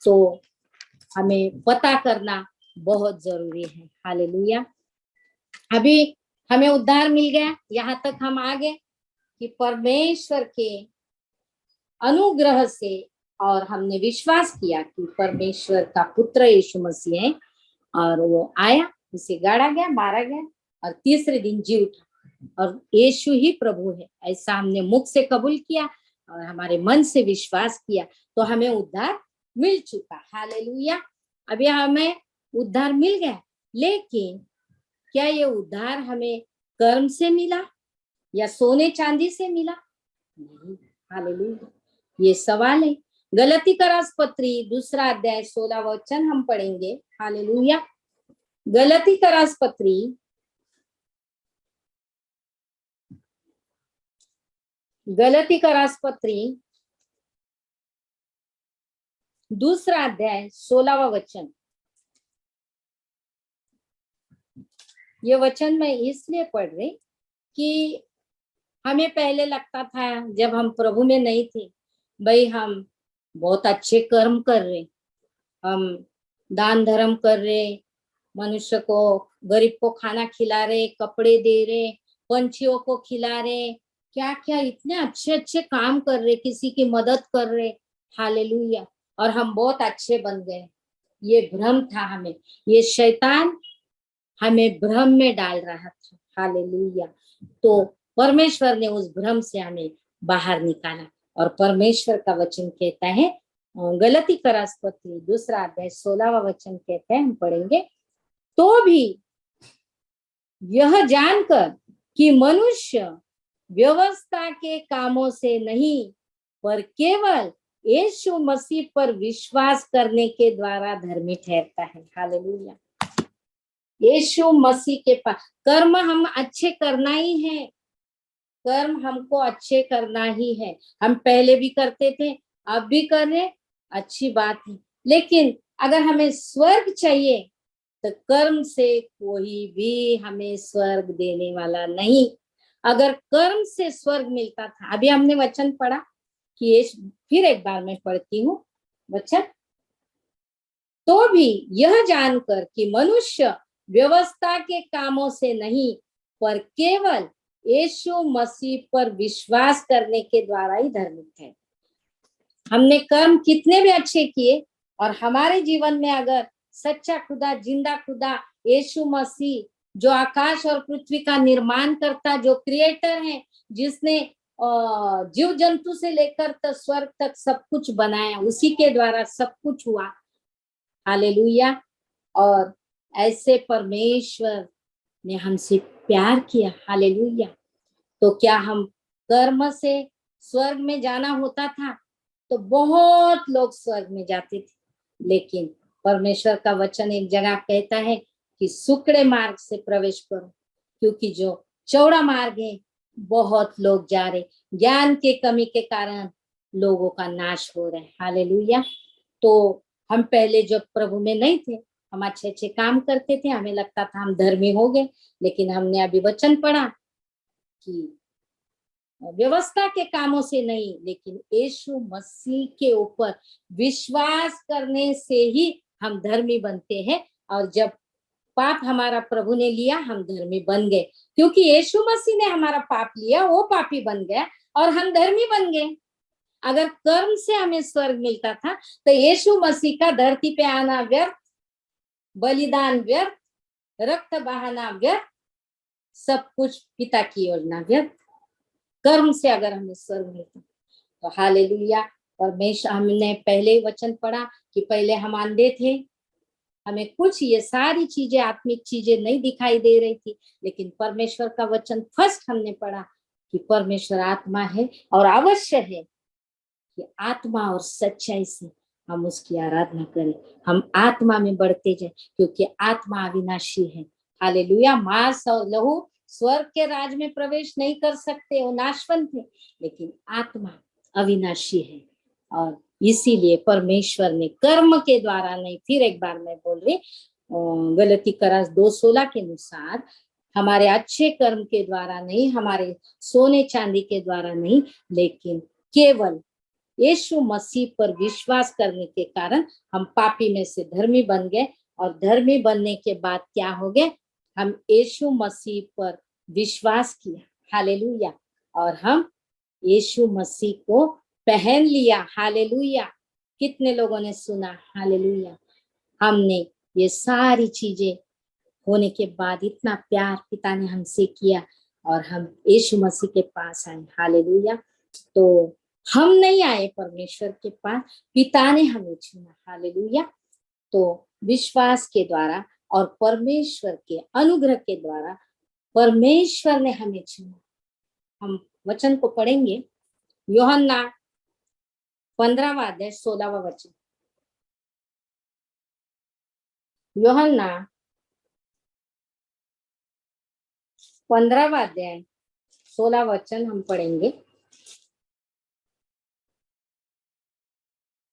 [SPEAKER 3] तो हमें पता करना बहुत जरूरी है। हालेलुया। अभी हमें उद्धार मिल गया, यहाँ तक हम आ गए कि परमेश्वर के अनुग्रह से, और हमने विश्वास किया कि परमेश्वर का पुत्र यीशु मसीह है, और वो आया, उसे गाड़ा गया, मारा गया और तीसरे दिन जी उठा, और यीशु ही प्रभु है, ऐसा हमने मुख से कबूल किया और हमारे मन से विश्वास किया, तो हमें उद्धार मिल चुका। हालेलुया। अभी हमें उद्धार मिल गया, लेकिन क्या ये उद्धार हमें कर्म से मिला या सोने चांदी से मिला? नहीं। हालेलुया। ये सवाल है। गलती का राजपत्री 2 अध्याय 16 वचन हम पढ़ेंगे। हालेलुया। गलती का राजपत्री 2 अध्याय 16 वचन। ये वचन मैं इसलिए पढ़ रही कि हमें पहले लगता था, जब हम प्रभु में नहीं थे, भाई हम बहुत अच्छे कर्म कर रहे, हम दान धर्म कर रहे, मनुष्य को गरीब को खाना खिला रहे, कपड़े दे रहे, पंछियों को खिला रहे, क्या क्या इतने अच्छे अच्छे काम कर रहे, किसी की मदद कर रहे। हालेलुया। और हम बहुत अच्छे बन गए। ये भ्रम था हमें, ये शैतान हमें भ्रम में डाल रहा था। हालेलुया। तो परमेश्वर ने उस भ्रम से हमें बाहर निकाला। और परमेश्वर का वचन कहता है, गलती का राष्ट्रपति 2 अध्याय 16वां वचन कहता है, हम पढ़ेंगे। तो भी यह जानकर कि मनुष्य व्यवस्था के कामों से नहीं, पर केवल यीशु मसीह पर विश्वास करने के द्वारा धर्मी ठहरता है। हालेलुया। यीशु मसीह के पास कर्म हम अच्छे करना ही है, कर्म हमको अच्छे करना ही है। हम पहले भी करते थे, अब भी कर रहे, अच्छी बात है। लेकिन अगर हमें स्वर्ग चाहिए तो कर्म से कोई भी हमें स्वर्ग देने वाला नहीं। अगर कर्म से स्वर्ग मिलता था, अभी हमने वचन पढ़ा कि ये, फिर एक बार मैं पढ़ती हूँ वचन। तो भी यह जानकर कि मनुष्य व्यवस्था के कामों से नहीं, पर केवल यीशु मसीह पर विश्वास करने के द्वारा ही धार्मिक है। हमने कर्म कितने भी अच्छे किए, और हमारे जीवन में अगर सच्चा खुदा, जिंदा खुदा यीशु मसीह, जो आकाश और पृथ्वी का निर्माण करता, जो क्रिएटर है, जिसने जीव जंतु से लेकर तो स्वर्ग तक सब कुछ बनाया, उसी के द्वारा सब कुछ हुआ। हालेलुया। और ऐसे परमेश्वर ने हमसे प्यार किया। हालेलुया। तो क्या हम कर्म से स्वर्ग में जाना होता था? तो बहुत लोग स्वर्ग में जाते थे, लेकिन परमेश्वर का वचन एक जगह कहता है कि सुकड़े मार्ग से प्रवेश करो, क्योंकि जो चौड़ा मार्ग है बहुत लोग जा रहे, ज्ञान के कमी के कारण लोगों का नाश हो रहा है। हालेलुया। तो हम पहले जब प्रभु में नहीं थे, हम अच्छे अच्छे काम करते थे, हमें लगता था हम धर्मी हो गए, लेकिन हमने अभी वचन पढ़ा कि व्यवस्था के कामों से नहीं, लेकिन यीशु मसीह के ऊपर विश्वास करने से ही हम धर्मी बनते हैं। और जब पाप हमारा प्रभु ने लिया, हम धर्मी बन गए, क्योंकि यीशु मसीह ने हमारा पाप लिया, वो पापी बन गया और हम धर्मी बन गए। अगर कर्म से हमें स्वर्ग मिलता था तो यीशु मसीह का धरती पे आना व्यर्थ, बलिदान व्यर्थ, रक्त बहाना व्यर्थ, सब कुछ पिता की योजना व्यर्थ। कर्म से अगर हमें स्वर्ग मिलता तो हालेलुया। परमेश्वर, हमने पहले वचन पढ़ा कि पहले हम अंधे थे, हमें कुछ ये सारी चीजें, आत्मिक चीजें नहीं दिखाई दे रही थी, लेकिन परमेश्वर का वचन फर्स्ट हमने पढ़ा कि परमेश्वर आत्मा है और अवश्य है कि आत्मा और सच्चाई से हम उसकी आराधना करें, हम आत्मा में बढ़ते जाए, क्योंकि आत्मा अविनाशी है। हालेलुया। मांस और लहू स्वर्ग के राज में प्रवेश नहीं कर सकते, वो नाशवंत है, लेकिन आत्मा अविनाशी है। और इसीलिए परमेश्वर ने कर्म के द्वारा नहीं, फिर एक बार मैं बोल रही, गलती का 2:16 के अनुसार हमारे अच्छे कर्म के द्वारा नहीं, हमारे सोने चांदी के द्वारा नहीं, लेकिन केवल यीशु मसीह पर विश्वास करने के कारण हम पापी में से धर्मी बन गए। और धर्मी बनने के बाद क्या हो गए? हम यीशु मसीह पर विश्वास किया। हालेलुया। और हम यीशु मसीह को पहन लिया। हालेलुया। कितने लोगों ने सुना? हालेलुया। हमने ये सारी चीजें होने के बाद, इतना प्यार पिता ने हमसे किया और हम यीशु मसीह के पास आए। हालेलुया। तो हम नहीं आए परमेश्वर के पास, पिता ने हमें चुना। हालेलुया। तो विश्वास के द्वारा और परमेश्वर के अनुग्रह के द्वारा परमेश्वर ने हमें चुना। हम वचन को पढ़ेंगे, यूहन्ना 15वां अध्याय 16वां वचन। यूहन्ना 15वां अध्याय 16 वचन हम पढ़ेंगे।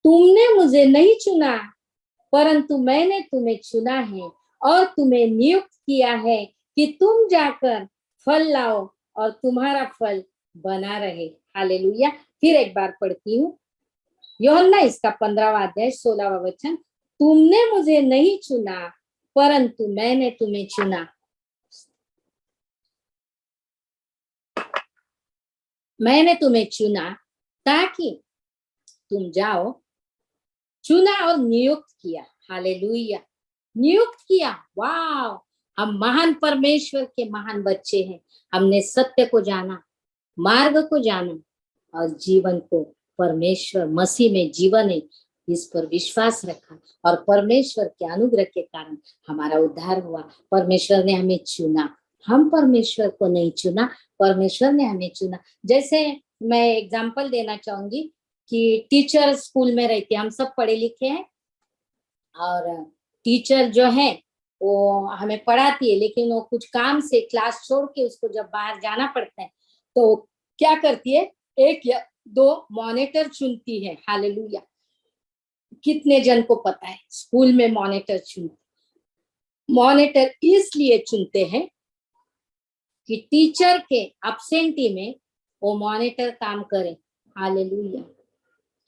[SPEAKER 3] तुमने मुझे नहीं चुना, परंतु मैंने तुम्हें चुना है और तुम्हें नियुक्त किया है कि तुम जाकर फल लाओ और तुम्हारा फल बना रहे। हालेलुया। फिर एक बार पढ़ती हूँ, यूहन्ना इसका 15वां अध्याय 16वां वचन। तुमने मुझे नहीं चुना, परंतु मैंने तुम्हें चुना, मैंने तुम्हें चुना ताकि तुम जाओ, चुना और नियुक्त किया। हालेलुया, नियुक्त किया। वाह, हम महान परमेश्वर के महान बच्चे हैं। हमने सत्य को जाना, मार्ग को जाना और जीवन को परमेश्वर मसीह में जीवन है इस पर विश्वास रखा और परमेश्वर के अनुग्रह के कारण हमारा उद्धार हुआ। परमेश्वर ने हमें चुना, हम परमेश्वर को नहीं चुना, परमेश्वर ने हमें चुना। जैसे मैं एग्जांपल देना चाहूंगी कि टीचर स्कूल में रहती है, हम सब पढ़े लिखे हैं और टीचर जो है वो हमें पढ़ाती है, लेकिन वो कुछ काम से क्लास छोड़ के उसको जब बाहर जाना पड़ता है तो क्या करती है, एक या दो मॉनिटर चुनती है। हालेलुया, कितने जन को पता है स्कूल में मॉनिटर चुनते, मॉनिटर इसलिए चुनते हैं कि टीचर के एब्सेंटी में वो मॉनिटर काम करे। हालेलुया,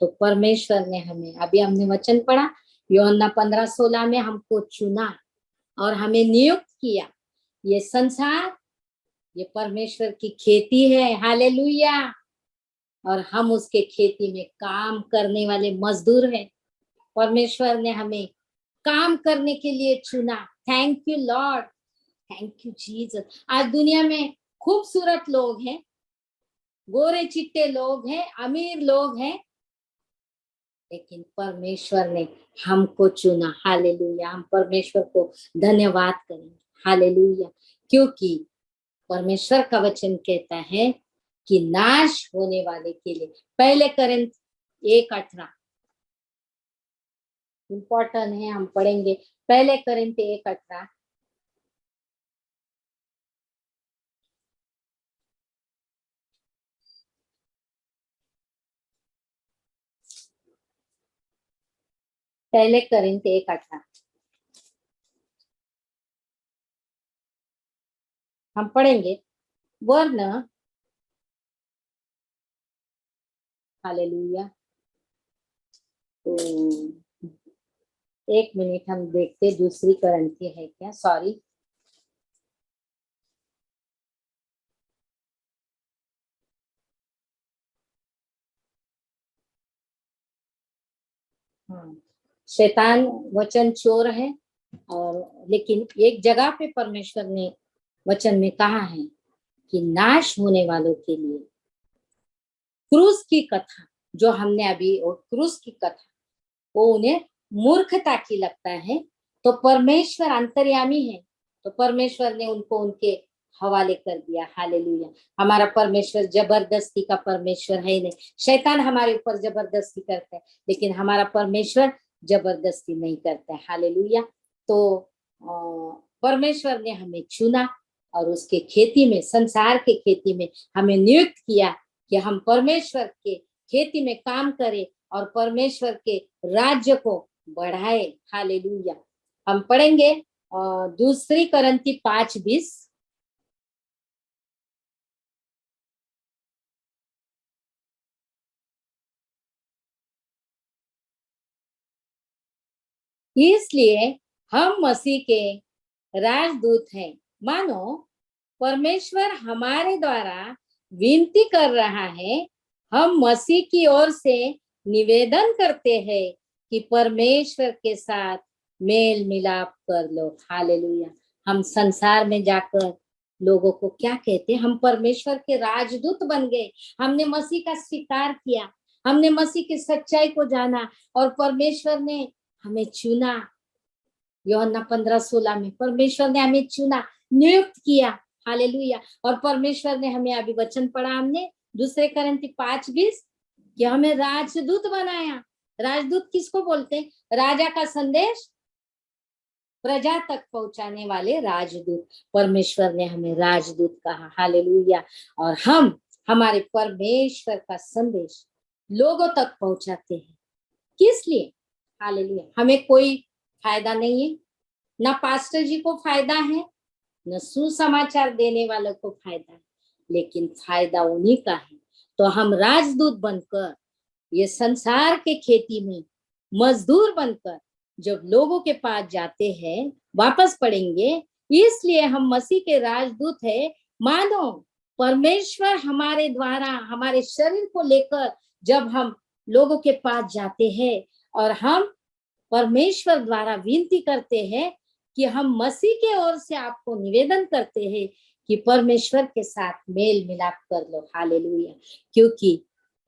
[SPEAKER 3] तो परमेश्वर ने हमें, अभी हमने वचन पढ़ा यूहन्ना 15:16 में, हमको चुना और हमें नियुक्त किया। ये संसार, ये परमेश्वर की खेती है। हालेलुया, और हम उसके खेती में काम करने वाले मजदूर हैं। परमेश्वर ने हमें काम करने के लिए चुना। Thank you Lord, thank you Jesus. आज दुनिया में खूबसूरत लोग हैं, गोरे चिट्टे लोग हैं, अमीर लोग हैं, लेकिन परमेश्वर ने हमको चुना। हालेलुया, हम परमेश्वर को धन्यवाद करेंगे। हालेलुया, क्योंकि परमेश्वर का वचन कहता है कि नाश होने वाले के लिए, पहले कोरिन्थ 1:18 इम्पोर्टेंट है, हम पढ़ेंगे। पहले कोरिन्थ 1:18, पहले कोरिन्थ 1:18 हम पढ़ेंगे। वरन, हालेलुया, तो एक मिनट हम देखते दूसरी कोरिन्थी है क्या, सॉरी, हाँ, शैतान वचन चोर है, और लेकिन एक जगह पे परमेश्वर ने वचन में कहा है कि नाश होने वालों के लिए क्रूस की कथा, जो हमने अभी, और क्रूस की कथा वो उन्हें मूर्खता की लगता है, तो परमेश्वर अंतर्यामी है, तो परमेश्वर ने उनको उनके हवाले कर दिया। हालेलुया, हमारा परमेश्वर जबरदस्ती का परमेश्वर है नहीं। शैतान हमारे ऊपर जबरदस्ती करता है, लेकिन हमारा परमेश्वर जबरदस्ती नहीं करता है। हालेलुया, तो परमेश्वर ने हमें चुना और उसके खेती में, संसार के खेती में हमें नियुक्त किया कि हम परमेश्वर के खेती में काम करें और परमेश्वर के राज्य को बढ़ाए। हालेलुया, हम पढ़ेंगे दूसरी कोरिन्थी 5:20, इसलिए हम मसीह के राजदूत हैं, मानो परमेश्वर हमारे द्वारा विनती कर रहा है। हम मसीह की ओर से निवेदन करते हैं कि परमेश्वर के साथ मेल मिलाप कर लो। हालेलुया, हम संसार में जाकर लोगों को क्या कहते हैं, हम परमेश्वर के राजदूत बन गए। हमने मसीह का स्वीकार किया, हमने मसीह की सच्चाई को जाना और परमेश्वर ने हमें चुना। यूहन्ना 15:16 में परमेश्वर ने हमें चुना, नियुक्त किया। हालेलुया, और परमेश्वर ने हमें, अभी वचन पढ़ा हमने दूसरे कोरिन्थी 5:20, कि हमें राजदूत बनाया। राजदूत किसको बोलते हैं? राजा का संदेश प्रजा तक पहुंचाने वाले राजदूत। परमेश्वर ने हमें राजदूत कहा। हालेलुया, और हम हमारे परमेश्वर का संदेश लोगों तक पहुंचाते हैं। किस लिए? हालेलुया, हमें कोई फायदा नहीं है, ना पास्टर जी को फायदा है, न सुसमाचार देने वालों को फायदा है, लेकिन फायदा उन्हीं का है। तो हम राजदूत बनकर ये संसार के खेती में मजदूर बनकर जब लोगों के पास जाते हैं, वापस पढ़ेंगे। इसलिए हम मसीह के राजदूत है, मानो परमेश्वर हमारे द्वारा हमारे शरीर को लेकर जब हम लोगों के पास जाते हैं और हम परमेश्वर द्वारा विनती करते हैं कि हम मसीह के ओर से आपको निवेदन करते हैं कि परमेश्वर के साथ मेल मिलाप कर लो। हालेलुया। क्योंकि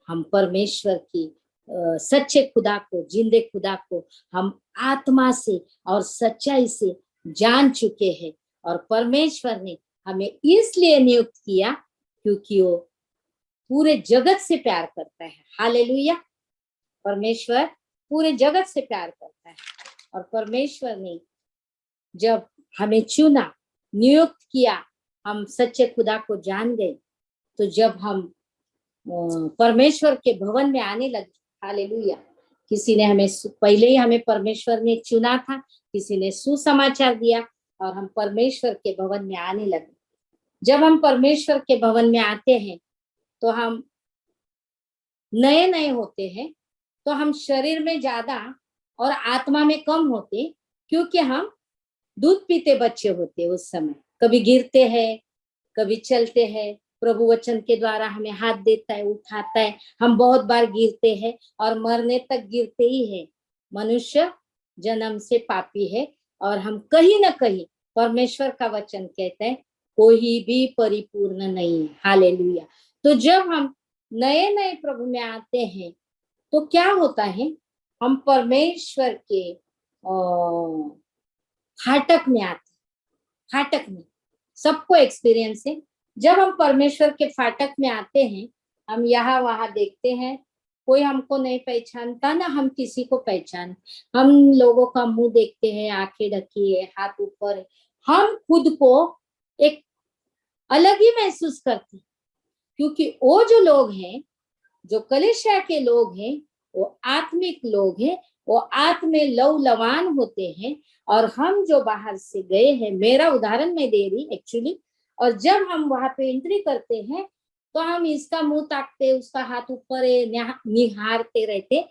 [SPEAKER 3] हम परमेश्वर की सच्चे खुदा को, जिंदे खुदा को हम आत्मा से और सच्चाई से जान चुके हैं और परमेश्वर ने हमें इसलिए नियुक्त किया क्योंकि वो पूरे जगत से प्यार करता है। हालेलुया। परमेश्वर पूरे जगत से प्यार करता है और परमेश्वर ने जब हमें चुना, नियुक्त किया, हम सच्चे खुदा को जान गए, तो जब हम परमेश्वर के भवन में आने लगे, हालेलुया, किसी ने हमें पहले ही हमें परमेश्वर ने चुना था, किसी ने सुसमाचार दिया और हम परमेश्वर के भवन में आने लगे। जब हम परमेश्वर के भवन में आते हैं तो हम नए नए होते हैं, तो हम शरीर में ज्यादा और आत्मा में कम होते, क्योंकि हम दूध पीते बच्चे होते उस समय। कभी गिरते हैं, कभी चलते हैं, प्रभु वचन के द्वारा हमें हाथ देता है, उठाता है। हम बहुत बार गिरते हैं और मरने तक गिरते ही है। मनुष्य जन्म से पापी है और हम कहीं ना कहीं, परमेश्वर का वचन कहते हैं, कोई भी परिपूर्ण नहीं है। हालेलुया। तो जब हम नए नए प्रभु में आते हैं तो क्या होता है, हम परमेश्वर के फाटक में आते, फाटक में सबको एक्सपीरियंस है। जब हम परमेश्वर के फाटक में आते हैं, हम यहाँ वहां देखते हैं, कोई हमको नहीं पहचानता, ना हम किसी को पहचान। हम लोगों का मुंह देखते हैं, आंखें ढकी है, हाथ ऊपर है, हम खुद को एक अलग ही महसूस करते, क्योंकि वो जो लोग हैं, जो कलीसिया के लोग हैं, वो आत्मिक लोग हैं, वो आत्म लौलवान होते हैं। और हम जो बाहर से गए हैं, मेरा उदाहरण मैं दे रही एक्चुअली, और जब हम वहां पे एंट्री करते हैं तो हम इसका मुंह ताकते, उसका हाथ ऊपर निहारते रहते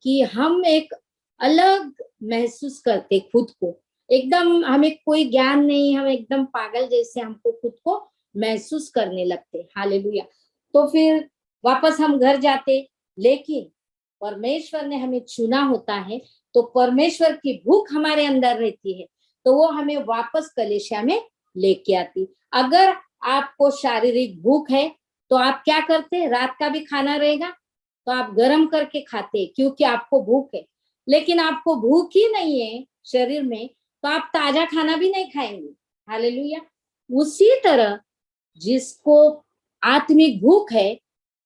[SPEAKER 3] कि हम एक अलग महसूस करते खुद को। एकदम हमें कोई ज्ञान नहीं, हम एकदम पागल जैसे हमको खुद को महसूस करने लगते। हालेलुया। तो फिर वापस हम घर जाते, लेकिन परमेश्वर ने हमें चुना होता है, तो परमेश्वर की भूख हमारे अंदर रहती है, तो वो हमें वापस कलीसिया में लेके आती। अगर आपको शारीरिक भूख है तो आप क्या करते, रात का भी खाना रहेगा तो आप गर्म करके खाते, क्योंकि आपको भूख है। लेकिन आपको भूख ही नहीं है शरीर में, तो आप ताजा खाना भी नहीं खाएंगे। हालेलुया। उसी तरह जिसको आत्मिक भूख है,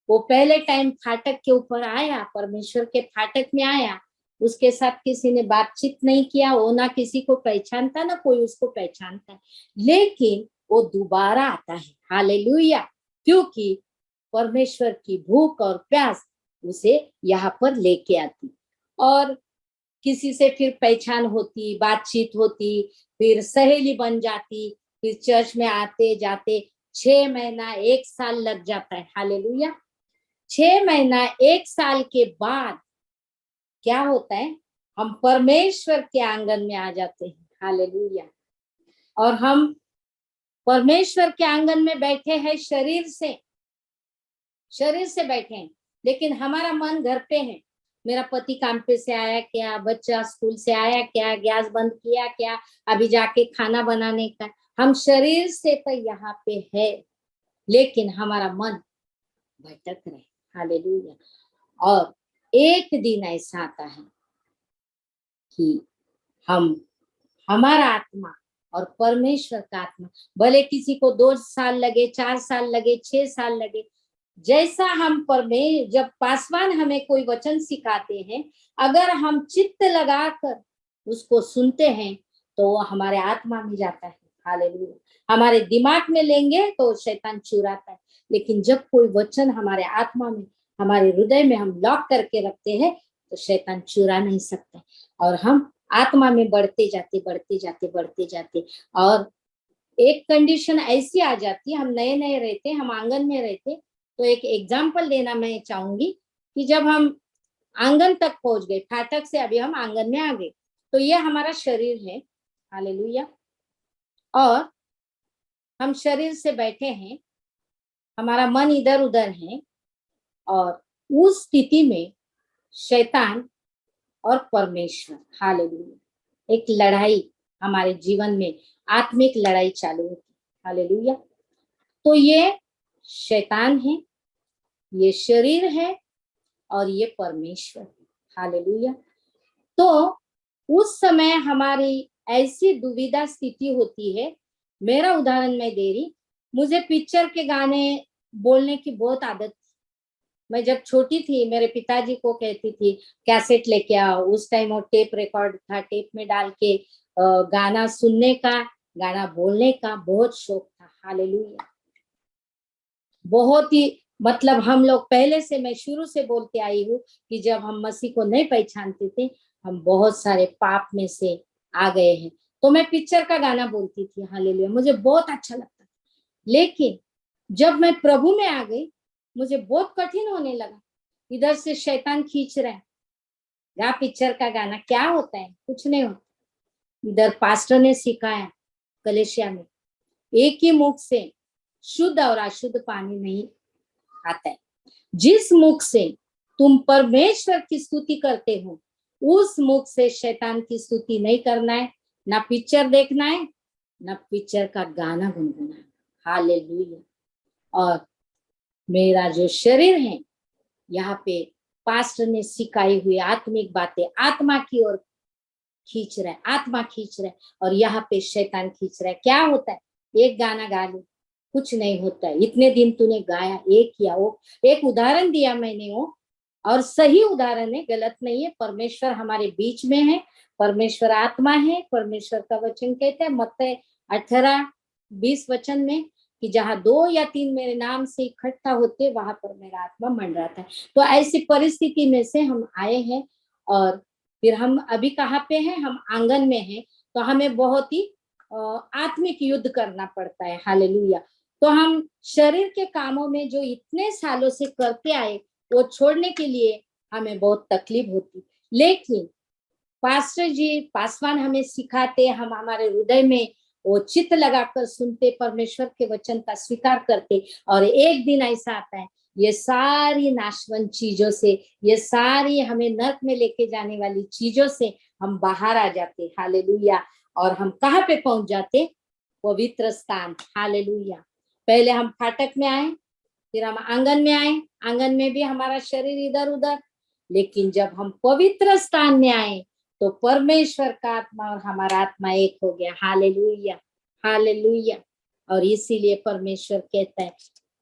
[SPEAKER 3] वो पहले टाइम फाटक के ऊपर आया, परमेश्वर के फाटक में आया, उसके साथ किसी ने बातचीत नहीं किया, वो ना किसी को पहचानता, ना कोई उसको पहचानता है, लेकिन वो दोबारा आता है। हालेलुया। क्योंकि परमेश्वर की भूख और प्यास उसे यहाँ पर लेके आती, और किसी से फिर पहचान होती, बातचीत होती, फिर सहेली बन जाती, फिर चर्च में आते जाते 6 महीना 1 साल लग जाता है। हालेलुया। 6 महीना 1 साल के बाद क्या होता है, हम परमेश्वर के आंगन में आ जाते हैं। हालेलुया। और हम परमेश्वर के आंगन में बैठे हैं, शरीर से बैठे हैं, लेकिन हमारा मन घर पे है। मेरा पति काम पे से आया क्या, बच्चा स्कूल से आया क्या, गैस बंद किया क्या, अभी जाके खाना बनाने का। हम शरीर से तो यहाँ पे है, लेकिन हमारा मन भटक रहे। हालेलुया। और एक दिन ऐसा आता है कि हमारा आत्मा और परमेश्वर का आत्मा, भले किसी को 2 साल लगे, 4 साल लगे, 6 साल लगे, जैसा हम जब पासवान हमें कोई वचन सिखाते हैं, अगर हम चित्त लगाकर उसको सुनते हैं तो वो हमारे आत्मा में जाता है। हालेलुया। हमारे दिमाग में लेंगे तो शैतान चुराता है, लेकिन जब कोई वचन हमारे आत्मा में, हमारे हृदय में हम लॉक करके रखते हैं, तो शैतान चुरा नहीं सकता, और हम आत्मा में बढ़ते जाते। और एक कंडीशन ऐसी आ जाती है, हम नए नए रहते, हम आंगन में रहते, तो एक एग्जाम्पल देना मैं चाहूंगी कि जब हम आंगन तक पहुंच गए, फाटक से अभी हम आंगन में आ गए, तो ये हमारा शरीर है, हालेलुया। और हम शरीर से बैठे हैं, हमारा मन इधर उधर है, और उस स्थिति में शैतान और परमेश्वर, हालेलुया, एक लड़ाई हमारे जीवन में, आत्मिक लड़ाई चालू होती, हालेलुया। तो ये शैतान है, ये शरीर है, और ये परमेश्वर, हालेलुया। तो उस समय हमारी ऐसी दुविधा स्थिति होती है। मेरा उदाहरण मैं दे रही, मुझे पिक्चर के गाने बोलने की बहुत आदत थी। मैं जब छोटी थी मेरे पिताजी को कहती थी कैसेट लेके आओ, उस टाइम वो टेप रिकॉर्ड था, टेप में डाल के गाना सुनने का, गाना बोलने का बहुत शौक था, हालेलुया। बहुत ही मतलब हम लोग पहले से, मैं शुरू से बोलते आई हूँ कि जब हम मसीह को नहीं पहचानते थे, हम बहुत सारे पाप में से आ गए हैं। तो मैं पिक्चर का गाना बोलती थी, हालेलुया, मुझे बहुत अच्छा लगता। लेकिन जब मैं प्रभु में आ गई, मुझे बहुत कठिन होने लगा। इधर से शैतान खींच रहा है, गा पिक्चर का गाना, क्या होता है, कुछ नहीं होता। इधर पास्टर ने सिखाया कलेशिया में, एक ही मुख से शुद्ध और अशुद्ध पानी नहीं आता है। जिस मुख से तुम परमेश्वर की स्तुति करते हो, उस मुख से शैतान की स्तुति नहीं करना है, ना पिक्चर देखना है, ना पिक्चर का गाना गुनगुना है, हालेलुया। और मेरा जो शरीर है, यहाँ पे पास्टर ने सिखाई हुई आत्मिक बातें आत्मा की ओर खींच रहा है, आत्मा खींच रहा है, और यहाँ पे शैतान खींच रहा है। क्या होता है, एक गाना गा लो, कुछ नहीं होता है। इतने दिन तूने गाया, एक किया, वो एक उदाहरण दिया मैंने, वो और सही उदाहरण है, गलत नहीं है। परमेश्वर हमारे बीच में है, परमेश्वर आत्मा है। परमेश्वर का वचन कहते हैं मत्ती 18:20 वचन में कि जहाँ 2 या 3 मेरे नाम से इकट्ठा होते, वहां पर मेरा आत्मा मंडराता है। तो ऐसी परिस्थिति में से हम आए हैं, और फिर हम अभी कहाँ पे हैं, हम आंगन में हैं। तो हमें बहुत ही आत्मिक युद्ध करना पड़ता है, हालेलुया। तो हम शरीर के कामों में जो इतने सालों से करते आए, वो छोड़ने के लिए हमें बहुत तकलीफ होती। लेकिन पास्टर जी, पासवान हमें सिखाते, हम हमारे हृदय में वो चित्त लगाकर सुनते, परमेश्वर के वचन का स्वीकार करते, और एक दिन ऐसा आता है, ये सारी नाशवंत चीजों से, ये सारी हमें नरक में लेके जाने वाली चीजों से हम बाहर आ जाते, हालेलुया। और हम कहाँ पे पहुंच जाते, पवित्र स्थान, हालेलुया। पहले हम फाटक में आए, फिर हम आंगन में आए, आंगन में भी हमारा शरीर इधर उधर, लेकिन जब हम पवित्र स्थान में आए तो परमेश्वर का आत्मा और हमारा आत्मा एक हो गया, हालेलुया, हालेलुया। और इसीलिए परमेश्वर कहता है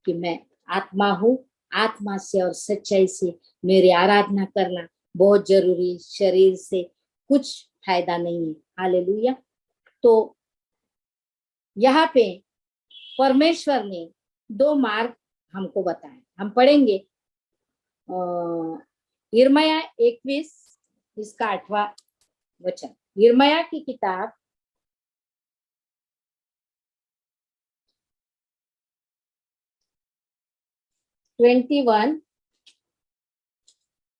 [SPEAKER 3] कि मैं आत्मा हूँ, आत्मा से और सच्चाई से मेरी आराधना करना बहुत जरूरी, शरीर से कुछ फायदा नहीं है, हालेलुया। तो यहाँ पे परमेश्वर ने 2 मार्ग हमको बताए, हम पढ़ेंगे यिर्मयाह 21 इसका 8वां वचन। यिर्मयाह की किताब 21,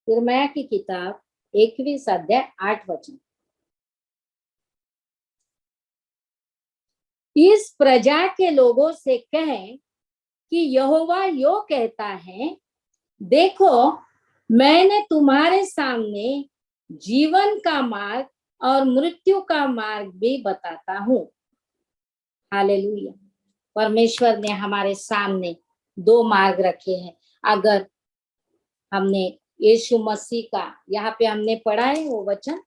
[SPEAKER 3] यिर्मयाह की किताब 21 अध्याय 8 वचन। इस प्रजा के लोगों से कहें कि यहोवा यो कहता है, देखो मैंने तुम्हारे सामने जीवन का मार्ग और मृत्यु का मार्ग भी बताता हूँ, हालेलुया। परमेश्वर ने हमारे सामने 2 मार्ग रखे हैं। अगर हमने यीशु मसीह का, यहाँ पे हमने पढ़ा है वो वचन,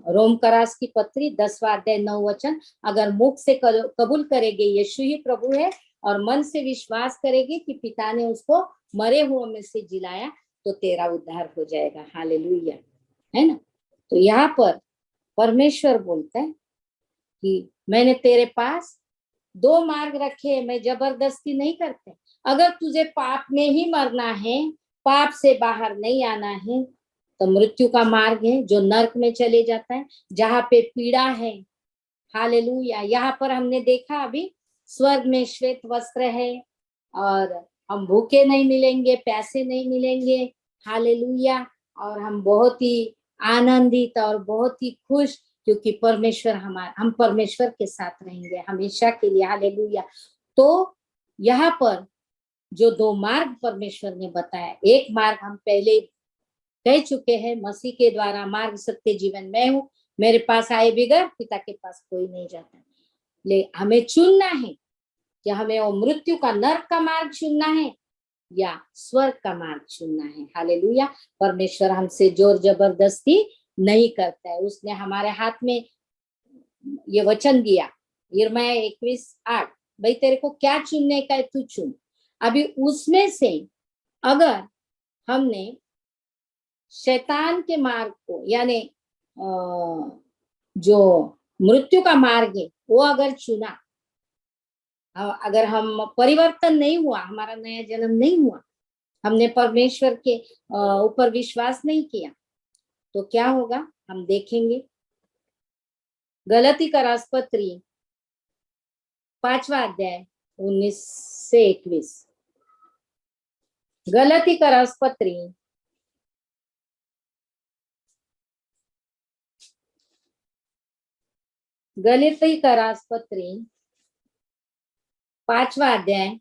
[SPEAKER 3] रोम करास की पत्री 10वां अध्याय 9 वचन, अगर मुख से कबूल करेंगे यीशु ही प्रभु है, और मन से विश्वास करेंगे कि पिता ने उसको मरे हुओं में से जिलाया, तो तेरा उद्धार हो जाएगा, हालेलुया, है ना। तो यहाँ पर परमेश्वर बोलता है कि मैंने तेरे पास 2 मार्ग रखे, मैं जबरदस्ती नहीं करते। अगर तुझे पाप में ही मरना है, पाप से बाहर नहीं आना है, तो मृत्यु का मार्ग है जो नरक में चले जाता है, जहाँ पे पीड़ा है, हालेलुया। यहाँ पर हमने देखा अभी स्वर्ग में श्वेत वस्त्र है, और हम भूखे नहीं मिलेंगे, प्यासे नहीं मिलेंगे, हालेलुया। और हम बहुत ही आनंदित और बहुत ही खुश, क्योंकि परमेश्वर हम परमेश्वर के साथ रहेंगे हमेशा के लिए। हालेलुया। तो यहाँ पर जो दो मार्ग परमेश्वर ने बताया, एक मार्ग हम पहले कह चुके हैं, मसीह के द्वारा मार्ग सत्य जीवन मैं हूँ, मेरे पास आए बगैर पिता के पास कोई नहीं जाता। ले हमें चुनना है कि हमें वो मृत्यु का, नरक का मार्ग चुनना है या स्वर्ग का मार्ग चुनना है। हालेलुया। परमेश्वर हमसे जोर जबरदस्ती नहीं करता है। उसने हमारे हाथ में ये वचन दिया, यिर्मयाह 21:8, भाई तेरे को क्या चुनने का है तू चुन। अभी उसमें से अगर हमने शैतान के मार्ग को, यानी जो मृत्यु का मार्ग है वो अगर चुना, अगर हम परिवर्तन नहीं हुआ, हमारा नया जन्म नहीं हुआ, हमने परमेश्वर के ऊपर विश्वास नहीं किया, तो क्या होगा हम देखेंगे। गलती का राजपत्री 5वां अध्याय 19 से 21। गलती का राजपत्री 5वां अध्याय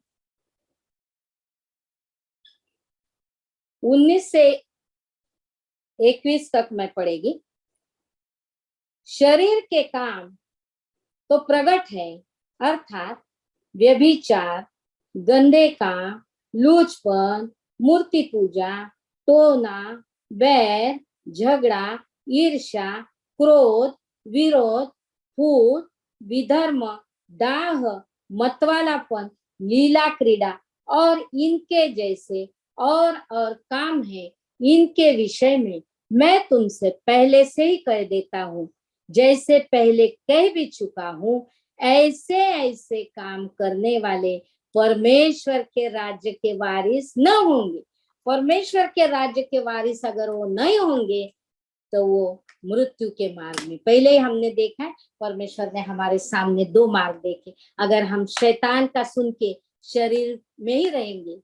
[SPEAKER 3] 19 से 21 तक मैं पढ़ेगी। शरीर के काम तो प्रकट है, अर्थात व्यभिचार, गंदे काम, लूचपन, मूर्ति पूजा, टोना, बैर, झगड़ा, ईर्ष्या, क्रोध, विरोध, फूट, विधर्म, दाह, मतवालापन, लीला क्रीड़ा और इनके जैसे और काम है। इनके विषय में मैं तुमसे पहले से ही कह देता हूँ, जैसे पहले कह भी चुका हूँ, ऐसे ऐसे काम करने वाले परमेश्वर के राज्य के वारिस न होंगे। परमेश्वर के राज्य के वारिस अगर वो नहीं होंगे तो वो मृत्यु के मार्ग में। पहले ही हमने देखा है, परमेश्वर ने हमारे सामने दो मार्ग देखे। अगर हम शैतान का सुन के शरीर में ही रहेंगे,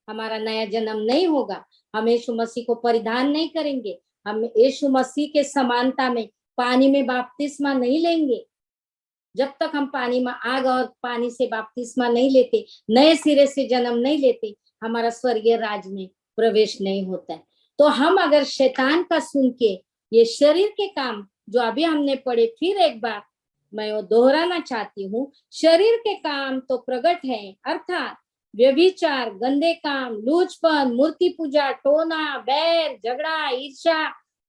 [SPEAKER 3] हमारा नया जन्म नहीं होगा, हम यीशु मसीह को परिधान नहीं करेंगे, हम यीशु मसीह के समानता में पानी में बपतिस्मा नहीं लेंगे, जब तक हम पानी में आग और पानी से बपतिस्मा नहीं लेते, नए सिरे से जन्म नहीं लेते, हमारा स्वर्गीय राज में प्रवेश नहीं होता है। तो हम अगर शैतान का सुन के ये शरीर के काम जो अभी हमने पढ़े, फिर एक बार मैं वो दोहराना चाहती हूँ। शरीर के काम तो प्रकट है, अर्थात व्यभिचार, गंदे काम, लूचपन, मूर्ति पूजा, टोना, बैर, झगड़ा, ईर्ष्या,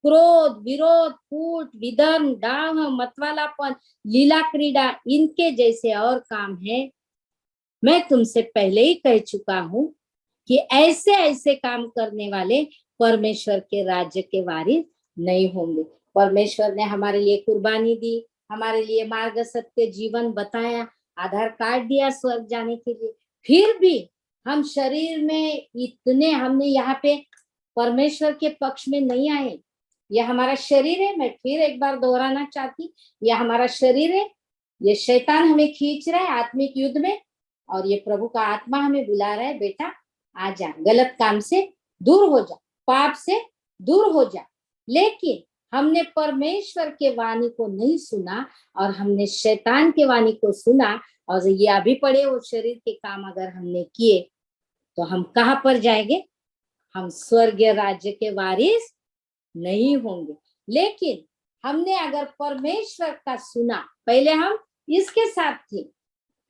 [SPEAKER 3] क्रोध, विरोध, फूट, विधर्म, दाह, मतवालापन, लीला क्रीड़ा, इनके जैसे और काम है। मैं तुमसे पहले ही कह चुका हूँ कि ऐसे ऐसे काम करने वाले परमेश्वर के राज्य के वारिस नहीं होंगे। परमेश्वर ने हमारे लिए कुर्बानी दी, हमारे लिए मार्ग सत्य जीवन बताया, आधार कार्ड दिया स्वर्ग जाने के लिए, फिर भी हम शरीर में इतने, हमने यहाँ पे परमेश्वर के पक्ष में नहीं आए। यह हमारा शरीर है, मैं फिर एक बार दोहराना चाहती, यह हमारा शरीर है, ये शैतान हमें खींच रहा है आत्मिक युद्ध में, और ये प्रभु का आत्मा हमें बुला रहा है, बेटा आ जा, गलत काम से दूर हो जा, पाप से दूर हो जा। लेकिन हमने परमेश्वर के वाणी को नहीं सुना और हमने शैतान के वाणी को सुना, और ये अभी पढ़े वो शरीर के काम अगर हमने किए तो हम कहाँ पर जाएंगे? हम स्वर्गीय राज्य के वारिस नहीं होंगे। लेकिन हमने अगर परमेश्वर का सुना, पहले हम इसके साथ थे,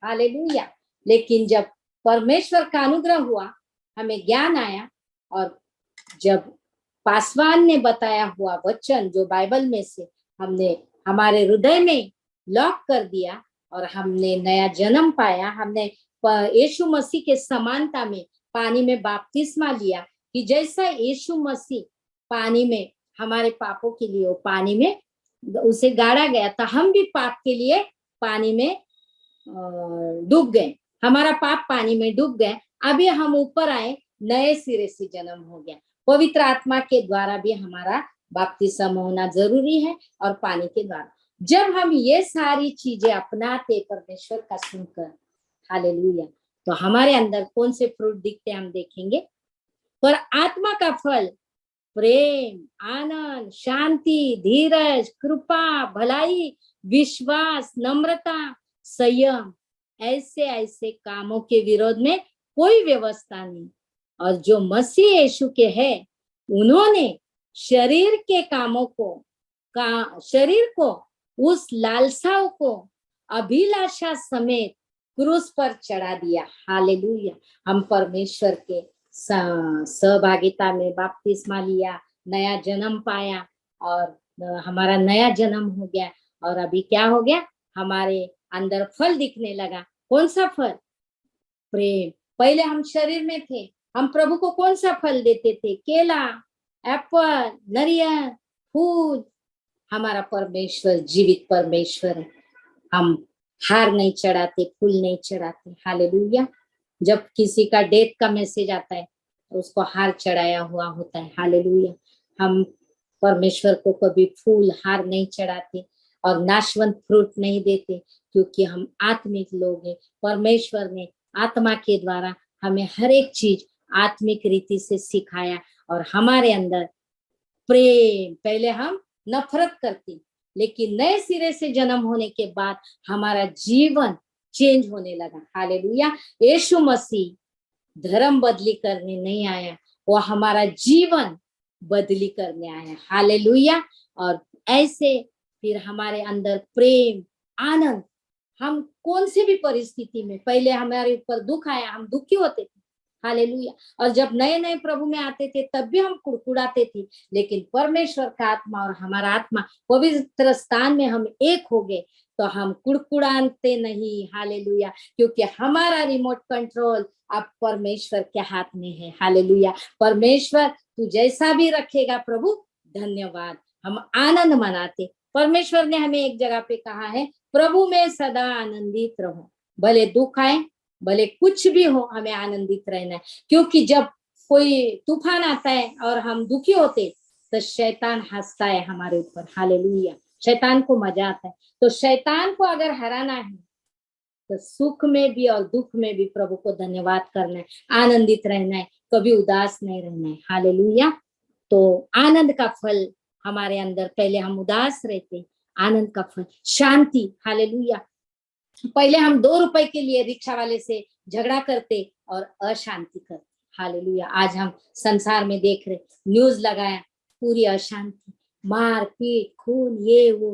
[SPEAKER 3] हालेलुया, लेकिन जब परमेश्वर का अनुग्रह हुआ, हमें ज्ञान आया, और जब पासवान ने बताया हुआ वचन जो बाइबल में से हमने हमारे हृदय में लॉक कर दिया और हमने नया जन्म पाया, हमने यीशु मसीह के समानता में पानी में बपतिस्मा लिया, कि जैसा यीशु मसीह पानी में हमारे पापों के लिए वो पानी में उसे गाड़ा गया था, हम भी पाप के लिए पानी में डूब गए, हमारा पाप पानी में डूब गए। अभी हम ऊपर आए, नए सिरे से जन्म हो गया, पवित्र आत्मा के द्वारा भी हमारा बपतिस्मा होना जरूरी है, और पानी के द्वारा। जब हम ये सारी चीजें अपनाते परमेश्वर का सुनकर, हालेलुया, तो हमारे अंदर कौन से फ्रूट दिखते हम देखेंगे। पर आत्मा का फल प्रेम, आनंद, शांति, धीरज, कृपा, भलाई, विश्वास, नम्रता, संयम, ऐसे ऐसे कामों के विरोध में कोई व्यवस्था नहीं। और जो मसीह यीशु के है, उन्होंने शरीर के कामों को शरीर को, उस लालसाओं को, अभिलाषा समेत क्रूस पर चढ़ा दिया। हालेलुया। हम परमेश्वर के सहभागिता में बपतिस्मा लिया, नया जन्म पाया और हमारा नया जन्म हो गया। और अभी क्या हो गया, हमारे अंदर फल दिखने लगा। कौन सा फल? प्रेम। पहले हम शरीर में थे, हम प्रभु को कौन सा फल देते थे? केला, एप्पल, नारियल, फूल। हमारा परमेश्वर जीवित परमेश्वर है। हम हार नहीं चढ़ाते, फूल नहीं चढ़ाते। हालेलुया। जब किसी का डेथ का मैसेज आता है तो उसको हार चढ़ाया हुआ होता है। हालेलुया। हम परमेश्वर को कभी फूल, हार नहीं चढ़ाते और नाशवंत फ्रूट नहीं देते, क्योंकि हम आत्मिक लोग हैं। परमेश्वर ने आत्मा के द्वारा हमें हर एक चीज आत्मिक रीति से सिखाया। और हमारे अंदर प्रेम, पहले हम नफरत करते, लेकिन नए सिरे से जन्म होने के बाद हमारा जीवन चेंज होने लगा। हालेलुया। यीशु मसीह धर्म बदली करने नहीं आया, वो हमारा जीवन बदली करने आया। हालेलुया। और ऐसे फिर हमारे अंदर प्रेम, आनंद, हम कौन सी भी परिस्थिति में, पहले हमारे ऊपर दुख आया, हम दुखी होते थे। हालेलुया। और जब नए नए प्रभु में आते थे तब भी हम कुड़कुड़ाते थे, लेकिन परमेश्वर का आत्मा और हमारा आत्मा पवित्र स्थान में हम एक हो गए तो हम कुड़कुड़ाते नहीं। हालेलुया। क्योंकि हमारा रिमोट कंट्रोल अब परमेश्वर के हाथ में है। हालेलुया। परमेश्वर तू जैसा भी रखेगा प्रभु, धन्यवाद। हम आनंद मनाते। परमेश्वर ने हमें एक जगह पे कहा है, प्रभु में सदा आनंदित रहो। भले दुख आए, भले कुछ भी हो, हमें आनंदित रहना है। क्योंकि जब कोई तूफान आता है और हम दुखी होते तो शैतान हंसता है हमारे ऊपर। हालेलुया। शैतान को मजा आता है। तो शैतान को अगर हराना है तो सुख में भी और दुख में भी प्रभु को धन्यवाद करना है, आनंदित रहना है, कभी उदास नहीं रहना है। हालेलुया। तो आनंद का फल हमारे अंदर, पहले हम उदास रहते, आनंद का फल शांति। हालेलुया। पहले हम 2 रुपए के लिए रिक्शा वाले से झगड़ा करते और अशांति करते। हालेलुया। आज हम संसार में देख रहे, न्यूज लगाया, पूरी अशांति, मार पीट, खून, ये वो।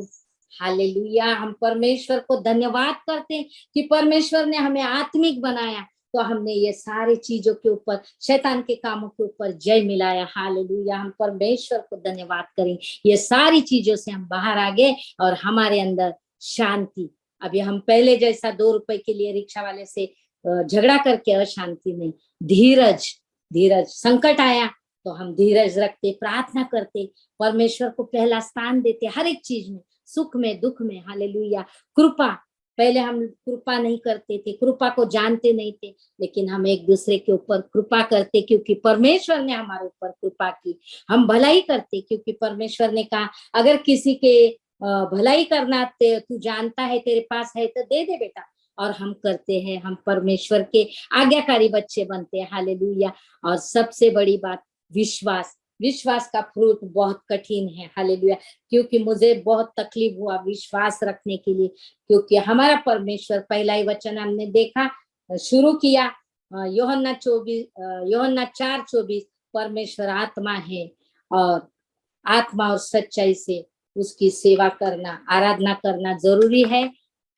[SPEAKER 3] हालेलुया। हम परमेश्वर को धन्यवाद करते हैं कि परमेश्वर ने हमें आत्मिक बनाया, तो हमने ये सारी चीजों के ऊपर, शैतान के कामों के ऊपर जय मिलाया। हालेलुया। हम परमेश्वर को धन्यवाद करें, ये सारी चीजों से हम बाहर आ गए और हमारे अंदर शांति। अभी हम पहले जैसा 2 रुपए के लिए रिक्शा वाले से झगड़ा करके अशांति नहीं, धीरज। धीरज, संकट आया तो हम धीरज रखते, प्रार्थना करते, परमेश्वर को पहला स्थान देते हर एक चीज में, सुख में, दुख में। हालेलुया। कृपा, पहले हम कृपा नहीं करते थे, कृपा को जानते नहीं थे, लेकिन हम एक दूसरे के ऊपर कृपा करते क्योंकि परमेश्वर ने हमारे ऊपर कृपा की। हम भलाई करते क्योंकि परमेश्वर ने कहा, अगर किसी के भलाई करना तू जानता है, तेरे पास है तो दे दे बेटा। और हम करते हैं, हम परमेश्वर के आज्ञाकारी बच्चे बनते हैं। हालेलुया। और सबसे बड़ी बात, विश्वास। विश्वास का फ्रूट बहुत कठिन है। हालेलुया। क्योंकि मुझे बहुत तकलीफ हुआ विश्वास रखने के लिए, क्योंकि हमारा परमेश्वर, पहला ही वचन हमने देखा, शुरू किया यूहन्ना 4:24, परमेश्वर आत्मा है और आत्मा और सच्चाई से उसकी सेवा करना, आराधना करना जरूरी है।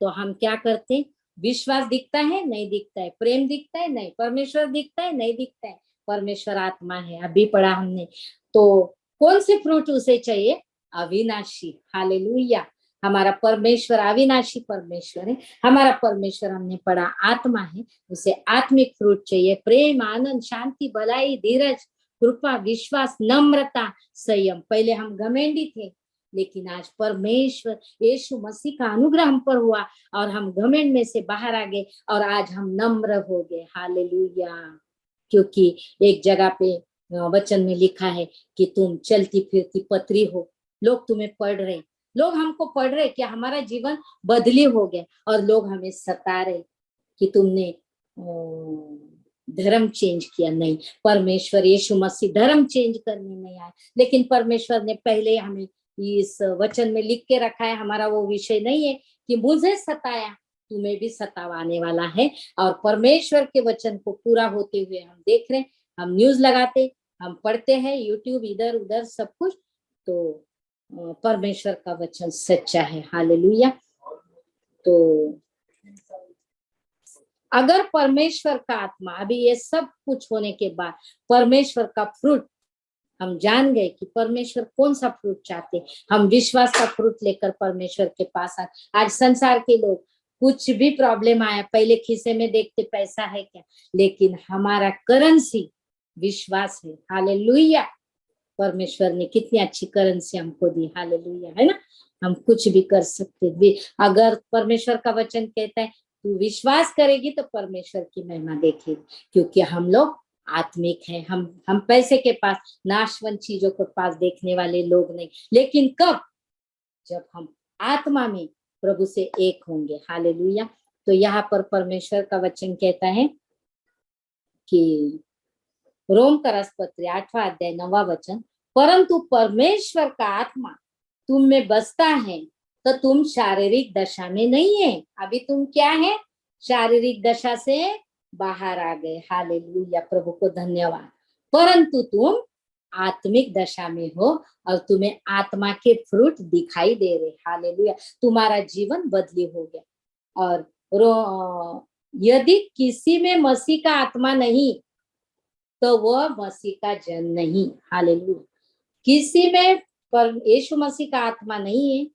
[SPEAKER 3] तो हम क्या करते, विश्वास दिखता है, नहीं दिखता है, प्रेम दिखता है, नहीं, परमेश्वर दिखता है, नहीं दिखता है, परमेश्वर आत्मा है, अभी पढ़ा हमने। तो कौन से फ्रूट उसे चाहिए? अविनाशी। हालेलुया। हमारा परमेश्वर अविनाशी परमेश्वर है, हमारा परमेश्वर हमने पढ़ा आत्मा है, उसे आत्मिक फ्रूट चाहिए, प्रेम, आनंद, शांति, भलाई, धीरज, कृपा, विश्वास, नम्रता, संयम। पहले हम घमंडी थे, लेकिन आज परमेश्वर यीशु मसीह का अनुग्रह हम पर हुआ और हम घमंड में से बाहर आ गए और आज हम नम्र हो गए। हालेलुया। क्योंकि एक जगह पे वचन में लिखा है कि तुम चलती फिरती पत्री हो, लोग तुम्हें पढ़ रहे, लोग हमको पढ़ रहे कि हमारा जीवन बदली हो गया, और लोग हमें सता रहे कि तुमने धर्म चेंज किया, नहीं। परमेश्वर यीशु मसीह धर्म चेंज करने नहीं आए, लेकिन परमेश्वर ने पहले हमें इस वचन में लिख के रखा है। हमारा वो विषय नहीं है कि मुझे सताया, तुम्हें भी सतावाने वाला है। और परमेश्वर के वचन को पूरा होते हुए हम देख रहे हैं, हम न्यूज लगाते, हम पढ़ते हैं, यूट्यूब इधर उधर सब कुछ, तो परमेश्वर का वचन सच्चा है। हालेलुया। तो अगर परमेश्वर का आत्मा, अभी ये सब कुछ होने के बाद परमेश्वर का फ्रूट हम जान गए कि परमेश्वर कौन सा फ्रूट चाहते, हम विश्वास का फ्रूट लेकर परमेश्वर के पास आए। आज संसार के लोग कुछ भी प्रॉब्लम आया, पहले खीसे में देखते पैसा है क्या, लेकिन हमारा करेंसी विश्वास है। हालेलुया। परमेश्वर ने कितनी अच्छी करेंसी हमको दी, हालेलुया, है ना। हम कुछ भी कर सकते। अगर परमेश्वर का वचन कहता है तू विश्वास करेगी तो परमेश्वर की महिमा देखेगी, क्योंकि हम लोग आत्मिक हैं। हम पैसे के पास, नाशवंत चीजों के पास देखने वाले लोग नहीं, लेकिन कब, जब हम आत्मा में प्रभु से एक होंगे। हालेलुया। तो यहाँ पर परमेश्वर का वचन कहता है कि रोम करस्पत्री 8वां अध्याय 9वां वचन, परंतु परमेश्वर का आत्मा तुम में बसता है तो तुम शारीरिक दशा में नहीं है। अभी तुम क्या है, शारीरिक दशा से बाहर आ गए। हालेलुया, प्रभु को धन्यवाद। परंतु तुम आत्मिक दशा में हो और तुम्हें आत्मा के फ्रूट दिखाई दे रहे। हालेलुया, तुम्हारा जीवन बदली हो गया। और यदि किसी में मसीह का आत्मा नहीं तो वह मसीह का जन नहीं। हालेलुया, किसी में पर यीशु मसीह का आत्मा नहीं है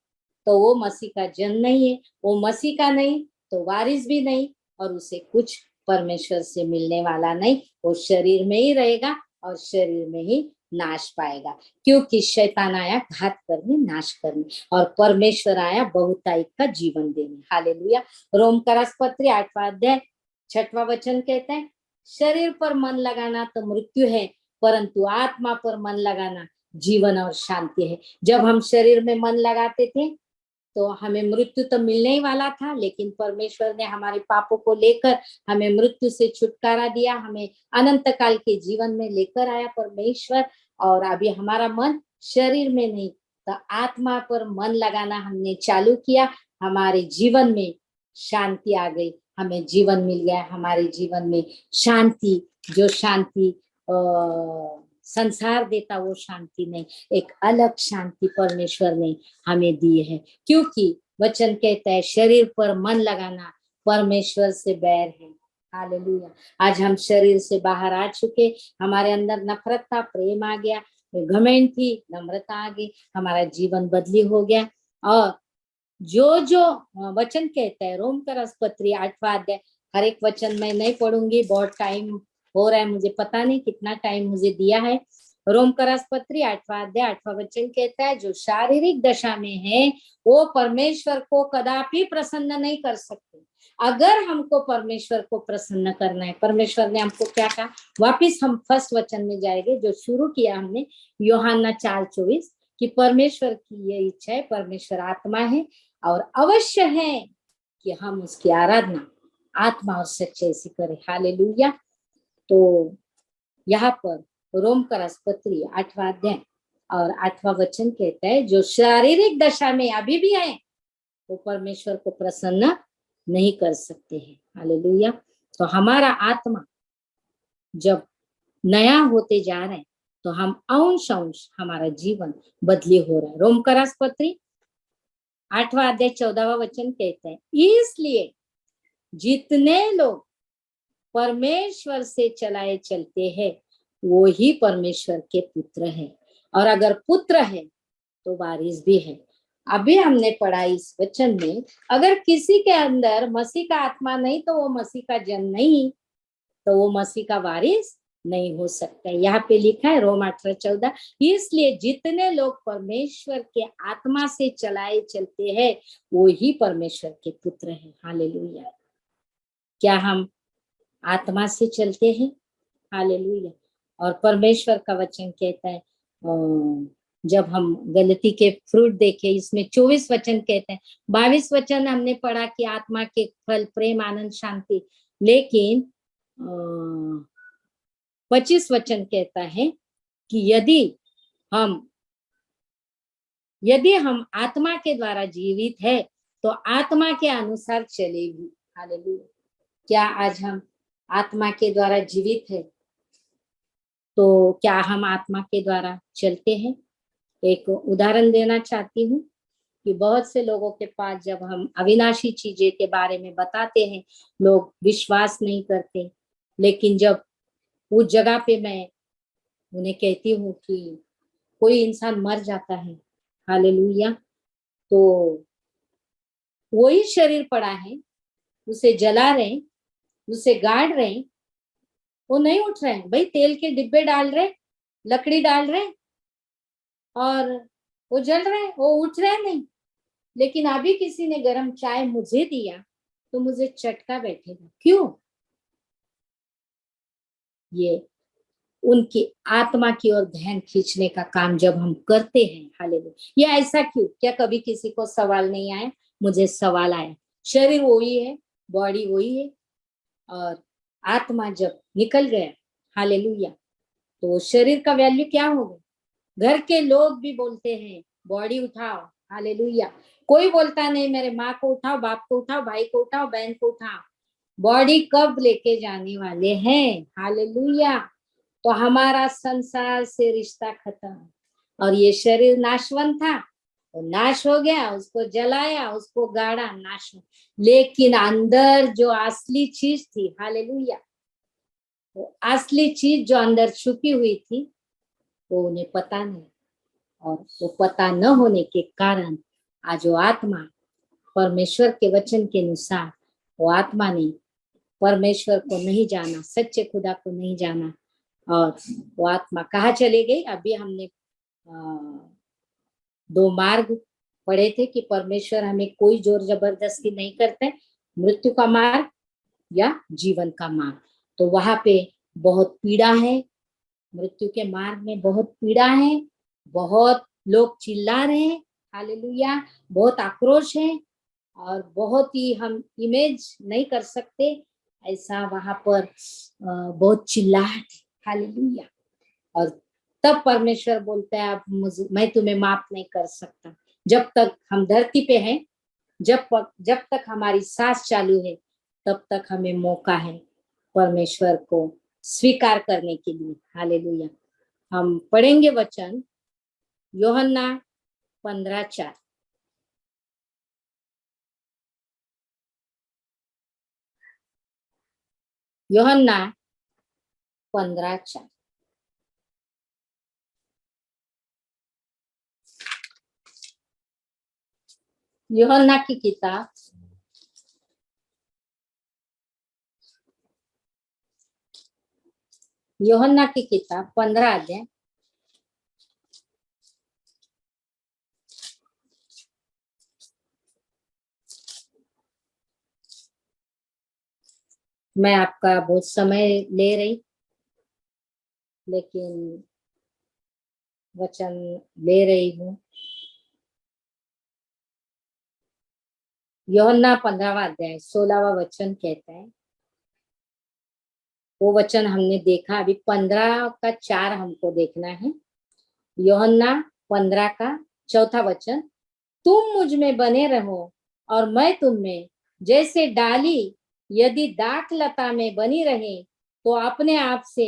[SPEAKER 3] तो वो मसीह का जन नहीं है, वो मसीह का नहीं तो वारिस भी नहीं, और उसे कुछ परमेश्वर से मिलने वाला नहीं। वो शरीर में ही रहेगा और शरीर में ही नाश पाएगा, क्योंकि शैतान आया घात करने, नाश करने, और परमेश्वर आया बहुतायी का जीवन देने। हालेलुया। रोम करस्पत्री 8वां अध्याय 6वां वचन कहता है, शरीर पर मन लगाना तो मृत्यु है, परंतु आत्मा पर मन लगाना जीवन और शांति है। जब हम शरीर में मन लगाते थे तो हमें मृत्यु तो मिलने ही वाला था, लेकिन परमेश्वर ने हमारे पापों को लेकर हमें मृत्यु से छुटकारा दिया, हमें अनंत काल के जीवन में लेकर आया परमेश्वर। और अभी हमारा मन शरीर में नहीं तो आत्मा पर मन लगाना हमने चालू किया, हमारे जीवन में शांति आ गई, हमें जीवन मिल गया। हमारे जीवन में शांति, जो शांति संसार देता वो शांति नहीं, एक अलग शांति परमेश्वर ने हमें दी है, क्योंकि वचन कहता है शरीर पर मन लगाना परमेश्वर से बैर है। हालेलुया। आज हम शरीर से बाहर आ चुके, हमारे अंदर नफरत था, प्रेम आ गया, घमंड थी, नम्रता आ गई, हमारा जीवन बदली हो गया। और जो वचन कहता है रोम करस्पत्री 8वां अध्याय, हर एक वचन मैं नहीं पढ़ूंगी, बहुत टाइम हो रहा है, मुझे पता नहीं कितना टाइम मुझे दिया है। रोम करस्पत्री 8वां अध्याय 8वां वचन कहता है, जो शारीरिक दशा में है वो परमेश्वर को कदापि प्रसन्न नहीं कर सकते। अगर हमको परमेश्वर को प्रसन्न करना है, परमेश्वर ने हमको क्या कहा, वापिस हम फर्स्ट वचन में जाएंगे जो शुरू किया हमने, यूहन्ना 4:24, कि परमेश्वर की ये इच्छा है, परमेश्वर आत्मा है और अवश्य है कि हम उसकी आराधना आत्मा और सच्चाई से करें। हालेलुया। तो यहाँ पर रोम करस्पत्री 8वां अध्याय और 8वां वचन कहता है, जो शारीरिक दशा में अभी भी है वो परमेश्वर को प्रसन्न नहीं कर सकते हैं। हालेलुया। तो हमारा आत्मा जब नया होते जा रहे हैं तो हम अंश अंश हमारा जीवन बदली हो रहा है। रोम करस्पत्री 8वां अध्याय 14वां वचन कहता है, इसलिए जितने लोग परमेश्वर से चलाए चलते हैं वो ही परमेश्वर के पुत्र है, और अगर पुत्र है तो वारिस भी है। अभी हमने पढ़ा इस वचन में, अगर किसी के अंदर मसीह का आत्मा नहीं तो वो मसीह का जन नहीं, तो वो मसीह का वारिस नहीं हो सकता। यहाँ पे लिखा है रोम 8:14, इसलिए जितने लोग परमेश्वर के आत्मा से चलाए चलते हैं वो ही परमेश्वर के पुत्र हैं। हालेलुया। क्या हम आत्मा से चलते हैं? हालेलुया। और परमेश्वर का वचन कहता है, जब हम गलती के फ्रूट देखे, इसमें 24 वचन कहते हैं, 22 वचन हमने पढ़ा कि आत्मा के फल प्रेम, आनंद, शांति, लेकिन 25 वचन कहता है कि यदि हम आत्मा के द्वारा जीवित है तो आत्मा के अनुसार चलेगी। हालेलुया। क्या आज हम आत्मा के द्वारा जीवित है? तो क्या हम आत्मा के द्वारा चलते हैं? एक उदाहरण देना चाहती हूँ कि बहुत से लोगों के पास जब हम अविनाशी चीजें के बारे में बताते हैं, लोग विश्वास नहीं करते। लेकिन जब उस जगह पे मैं उन्हें कहती हूँ कि कोई इंसान मर जाता है, हालेलुया, तो वही शरीर पड़ा है, उसे जला रहे, उसे गाड़ रहे, वो नहीं उठ रहे हैं। भाई तेल के डिब्बे डाल रहे, लकड़ी डाल रहे और वो जल रहे, वो उठ रहे नहीं। लेकिन अभी किसी ने गरम चाय मुझे दिया तो मुझे चटका बैठेगा। क्यों? ये उनकी आत्मा की ओर ध्यान खींचने का काम जब हम करते हैं। हालेलुया। ये ऐसा क्यों? क्या कभी किसी को सवाल नहीं आया? मुझे सवाल आया। शरीर वही है, बॉडी वही है, और आत्मा जब निकल गया, हालेलुया, तो शरीर का वैल्यू क्या होगा? घर के लोग भी बोलते हैं बॉडी उठाओ, हालेलुया। कोई बोलता नहीं मेरे माँ को उठाओ, बाप को उठाओ, भाई को उठाओ, बहन को उठाओ। बॉडी कब लेके जाने वाले हैं? हालेलुया। तो हमारा संसार से रिश्ता खत्म, और ये शरीर नाशवान था, तो नाश हो गया, उसको जलाया, उसको गाड़ा, नाश हो। लेकिन अंदर जो असली चीज थी, हालेलुया, वो असली चीज जो अंदर छुपी हुई थी, वो उन्हें पता नहीं। और वो पता न होने के कारण आज वो आत्मा परमेश्वर के वचन के अनुसार, वो आत्मा ने परमेश्वर को नहीं जाना, सच्चे खुदा को नहीं जाना, और वो आत्मा कहाँ चले गई? अभी हमने 2 मार्ग पढ़े थे कि परमेश्वर हमें कोई जोर जबरदस्ती नहीं करते, मृत्यु का मार्ग या जीवन का मार्ग। तो वहां पे बहुत पीड़ा है, मृत्यु के मार्ग में बहुत पीड़ा है, बहुत लोग चिल्ला रहे हैं, हालेलुया, बहुत आक्रोश है, और बहुत ही हम इमेज नहीं कर सकते ऐसा वहां पर बहुत चिल्लाहट, हालेलुया। और तब परमेश्वर बोलता है, अब मैं तुम्हें माफ नहीं कर सकता। जब तक हम धरती पे हैं, जब तक हमारी सांस चालू है, तब तक हमें मौका है परमेश्वर को स्वीकार करने के लिए। हालेलुया। हम पढ़ेंगे वचन यूहन्ना 15:4। यूहन्ना 15:4। यूहन्ना की किताब यूहन्ना की किताब 15 अध्याय मैं आपका बहुत समय ले रही, लेकिन वचन ले रही हूँ। यूहन्ना 15वां अध्याय 16वां वचन कहता है, वो वचन हमने देखा, अभी 15 का 4 हमको देखना है। यूहन्ना 15 का 4था वचन, तुम मुझ में बने रहो और मैं तुम में, जैसे डाली यदि दाख लता में बनी रहे तो अपने आप से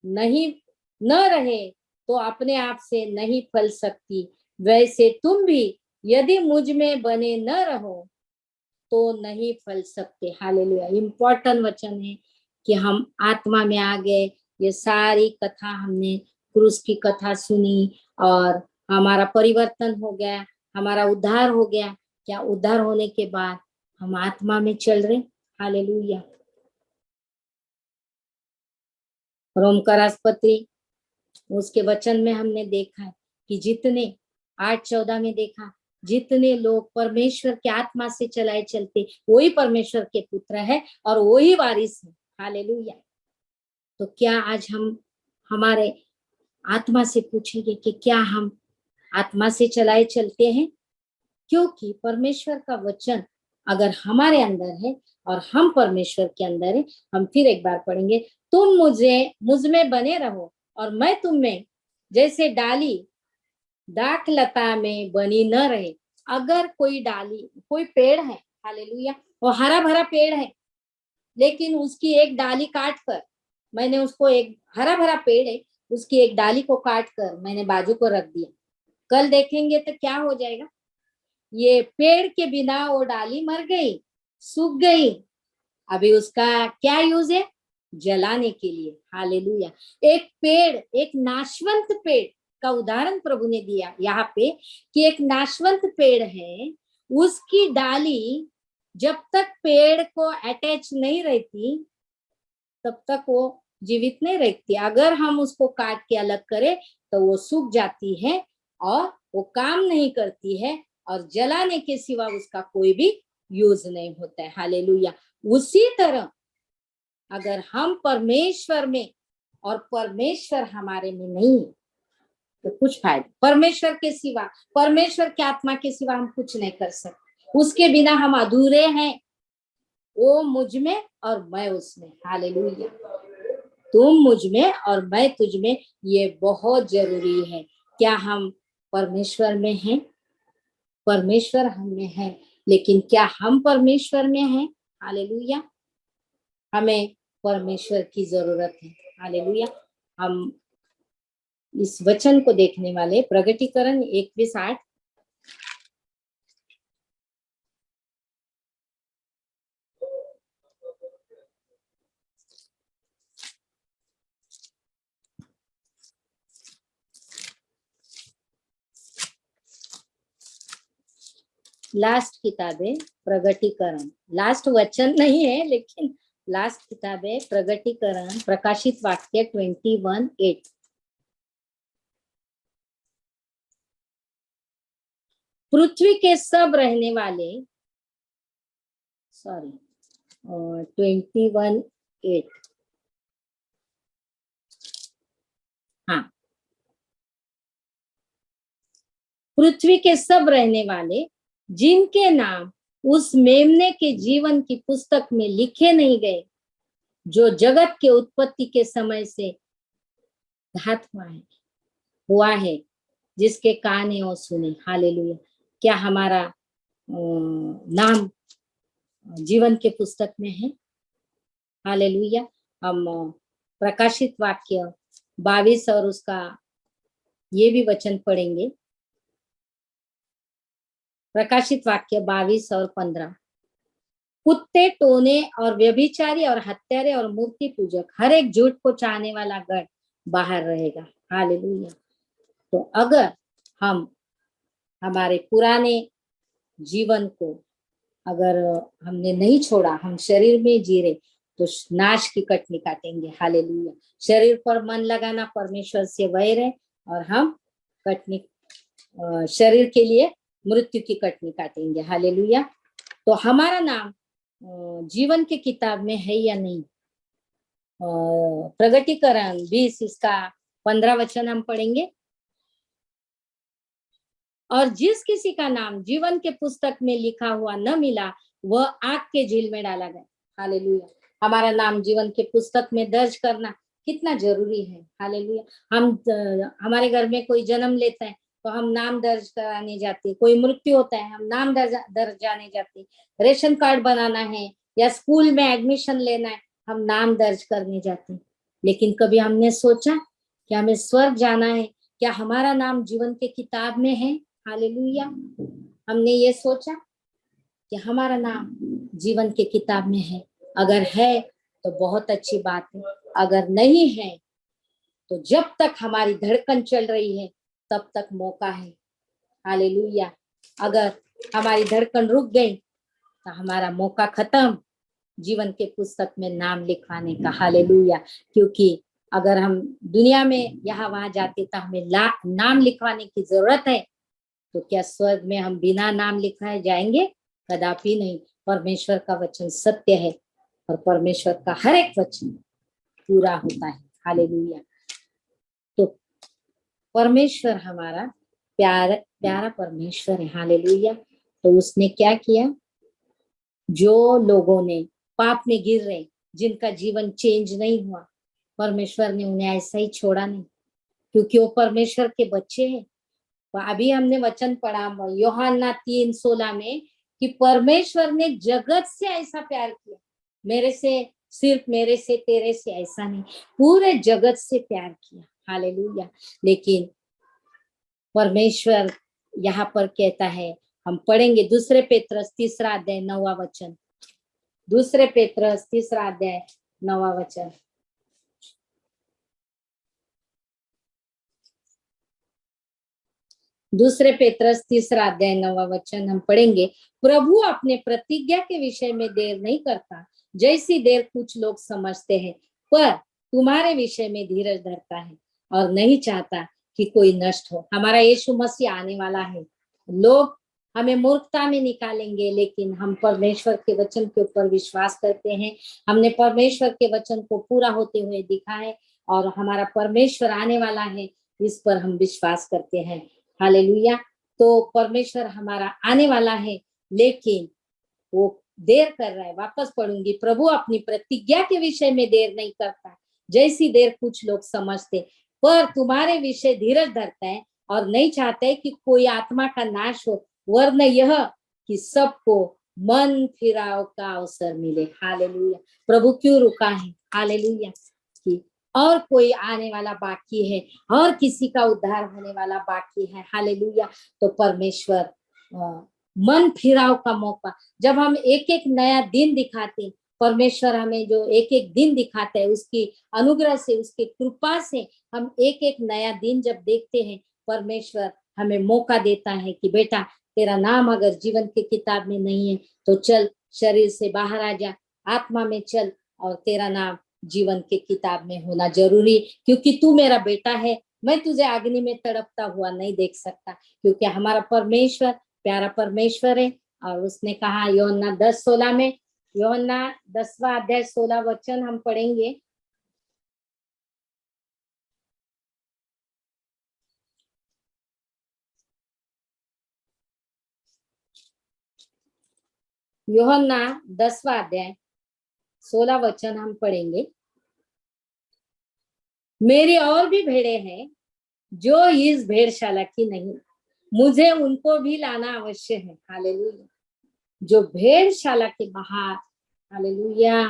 [SPEAKER 3] नहीं न रहे तो अपने आप से नहीं फल सकती, वैसे तुम भी यदि मुझ में बने न रहो तो नहीं फल सकते। हालेलुया। इम्पोर्टेंट वचन है कि हम आत्मा में आ गए। ये सारी कथा हमने क्रूस की कथा सुनी और हमारा परिवर्तन हो गया, हमारा उद्धार हो गया। क्या उद्धार होने के बाद हम आत्मा में चल रहे? हालेलुया। रोम का राष्ट्रपति उसके वचन में हमने देखा है कि जितने 8:14 में देखा, जितने लोग परमेश्वर के आत्मा से चलाए चलते वही परमेश्वर के पुत्र है और वही वारिस है। हालेलुया। तो क्या आज हम हमारे आत्मा से पूछेंगे कि क्या हम आत्मा से चलाए चलते हैं? क्योंकि परमेश्वर का वचन अगर हमारे अंदर है और हम परमेश्वर के अंदर है। हम फिर एक बार पढ़ेंगे, तुम मुझ में बने रहो और मैं तुम में, जैसे डाली दाख लता में बनी न रहे। अगर कोई डाली, कोई पेड़ है, हालेलुया, वो हरा भरा पेड़ है, लेकिन उसकी एक डाली काट कर, मैंने उसको, एक हरा भरा पेड़ है, उसकी एक डाली को काट कर मैंने बाजू को रख दिया, कल देखेंगे तो क्या हो जाएगा? ये पेड़ के बिना वो डाली मर गई, सूख गई। अभी उसका क्या यूज है? जलाने के लिए। हालेलुया। एक पेड़, एक नाशवंत पेड़ का उदाहरण प्रभु ने दिया यहाँ पे कि एक नाशवंत पेड़ है, उसकी डाली जब तक पेड़ को अटैच नहीं रहती तब तक वो जीवित नहीं रहती। अगर हम उसको काट के अलग करें तो वो सूख जाती है और वो काम नहीं करती है, और जलाने के सिवा उसका कोई भी यूज नहीं होता है। हालेलुया। उसी तरह अगर हम परमेश्वर में और परमेश्वर हमारे में नहीं है तो कुछ फायदा, परमेश्वर के सिवा, परमेश्वर के आत्मा के सिवा हम कुछ नहीं कर सकते। उसके बिना हम अधूरे हैं। वो मुझ में और मैं उसमें। हालेलुया। तुम मुझ में और मैं तुझ में, ये बहुत जरूरी है। क्या हम परमेश्वर में हैं? परमेश्वर हम में है, लेकिन क्या हम परमेश्वर में हैं? हालेलुया। हमें परमेश्वर की जरूरत है। हालेलुया। हम इस वचन को देखने वाले प्रगटीकरण 21:8। लास्ट किताब है प्रगटीकरण, लास्ट वचन नहीं है लेकिन लास्ट किताब है प्रगटीकरण, प्रकाशित वाक्य 21:8। पृथ्वी के सब रहने वाले, 21:8, हाँ, पृथ्वी के सब रहने वाले जिनके नाम उस मेमने के जीवन की पुस्तक में लिखे नहीं गए, जो जगत के उत्पत्ति के समय से घात हुआ है, जिसके कान है वो सुने। हालेलुया। क्या हमारा नाम जीवन के पुस्तक में है? हालेलुया। हम प्रकाशित वाक्य 22 और उसका ये भी वचन पढ़ेंगे। प्रकाशित वाक्य 22 और 15। कुत्ते, टोने और व्यभिचारी और हत्यारे और मूर्ति पूजक, हर एक झूठ को चाहने वाला गण बाहर रहेगा। हालेलुया। तो अगर हम हमारे पुराने जीवन को अगर हमने नहीं छोड़ा, हम शरीर में जी रहे, तो नाश की कटनी काटेंगे। हालेलुया। शरीर पर मन लगाना परमेश्वर से वैर है, और हम कटनी शरीर के लिए मृत्यु की कटनी काटेंगे। हालेलुया। तो हमारा नाम जीवन की किताब में है या नहीं? प्रगटीकरण 20 इसका 15 वचन हम पढ़ेंगे। और जिस किसी का नाम जीवन के पुस्तक में लिखा हुआ न मिला, वह आग के झील में डाला गया। हालेलुया। हमारा नाम जीवन के पुस्तक में दर्ज करना कितना जरूरी है। हालेलुया। हम हमारे घर में कोई जन्म लेता है तो हम नाम दर्ज कराने जाते, कोई मृत्यु होता है हम नाम दर्ज जाने जाते, रेशन कार्ड बनाना है या स्कूल में एडमिशन लेना है हम नाम दर्ज करने जाते। लेकिन कभी हमने सोचा कि हमें स्वर्ग जाना है, क्या हमारा नाम जीवन के किताब में है? हालेलुया। हमने ये सोचा कि हमारा नाम जीवन के किताब में है? अगर है तो बहुत अच्छी बात है, अगर नहीं है तो जब तक हमारी धड़कन चल रही है तब तक मौका है। हालेलुया। अगर हमारी धड़कन रुक गई तो हमारा मौका खत्म जीवन के पुस्तक में नाम लिखवाने का। हालेलुया। क्योंकि अगर हम दुनिया में यहाँ वहां जाते तो हमें नाम लिखवाने की जरूरत है, तो क्या स्वर्ग में हम बिना नाम लिखाए जाएंगे? कदापि नहीं। परमेश्वर का वचन सत्य है और परमेश्वर का हर एक वचन पूरा होता है। हालेलुया। तो परमेश्वर हमारा प्यारा परमेश्वर है। हालेलुया। तो उसने क्या किया? जो लोगों ने पाप में गिर रहे, जिनका जीवन चेंज नहीं हुआ, परमेश्वर ने उन्हें ऐसा ही छोड़ा नहीं, क्योंकि वो परमेश्वर के बच्चे हैं। अभी हमने वचन पढ़ा यूहन्ना 3:16 में कि परमेश्वर ने जगत से ऐसा प्यार किया, मेरे से, सिर्फ मेरे से, तेरे से ऐसा नहीं, पूरे जगत से प्यार किया। हालेलुया। लेकिन परमेश्वर यहाँ पर कहता है, हम पढ़ेंगे 2 पेत्रस 3 9 वचन, 2 पेत्रस 3 9 वचन। 2 पेत्रस 3 वचन हम पढ़ेंगे। प्रभु अपने प्रतिज्ञा के विषय में देर नहीं करता, जैसी देर कुछ लोग समझते हैं, पर तुम्हारे विषय में धीरज धरता है और नहीं चाहता कि कोई नष्ट हो। हमारा यीशु मसीह आने वाला है। लोग हमें मूर्खता में निकालेंगे, लेकिन हम परमेश्वर के वचन के ऊपर विश्वास करते हैं। हमने परमेश्वर के वचन को पूरा होते हुए देखा है और हमारा परमेश्वर आने वाला है, इस पर हम विश्वास करते हैं। हालेलुया। तो परमेश्वर हमारा आने वाला है, लेकिन वो देर कर रहा है। वापस पढ़ूंगी, प्रभु अपनी प्रतिज्ञा के विषय में देर नहीं करता, जैसी देर कुछ लोग समझते, पर तुम्हारे विषय धीरज धरता है और नहीं चाहते कि कोई आत्मा का नाश हो, वरन यह कि सबको मन फिराव का अवसर मिले। हालेलुया। प्रभु क्यों रुका है? हालेलुया। कि और कोई आने वाला बाकी है, और किसी का उद्धार होने वाला बाकी है। हालेलुया। तो परमेश्वर मन फिराव का मौका, जब हम एक एक नया दिन दिखाते, परमेश्वर हमें जो एक एक दिन दिखाता है, उसकी अनुग्रह से, उसकी कृपा से हम एक एक नया दिन जब देखते हैं, परमेश्वर हमें मौका देता है कि बेटा, तेरा नाम अगर जीवन की किताब में नहीं है तो चल, शरीर से बाहर आ जा, आत्मा में चल, और तेरा नाम जीवन की किताब में होना जरूरी, क्योंकि तू मेरा बेटा है। मैं तुझे अग्नि में तड़पता हुआ नहीं देख सकता, क्योंकि हमारा परमेश्वर प्यारा परमेश्वर है। और उसने कहा यूहन्ना 10:16 में, यूहन्ना 10वां अध्याय 16 वचन हम पढ़ेंगे। यूहन्ना 10वां अध्याय 16 वचन हम पढ़ेंगे। मेरी और भी भेड़े हैं जो इस भेड़शाला की नहीं, मुझे उनको भी लाना अवश्य है। हालेलुया। जो भेड़शाला के बाहर, हालेलुया,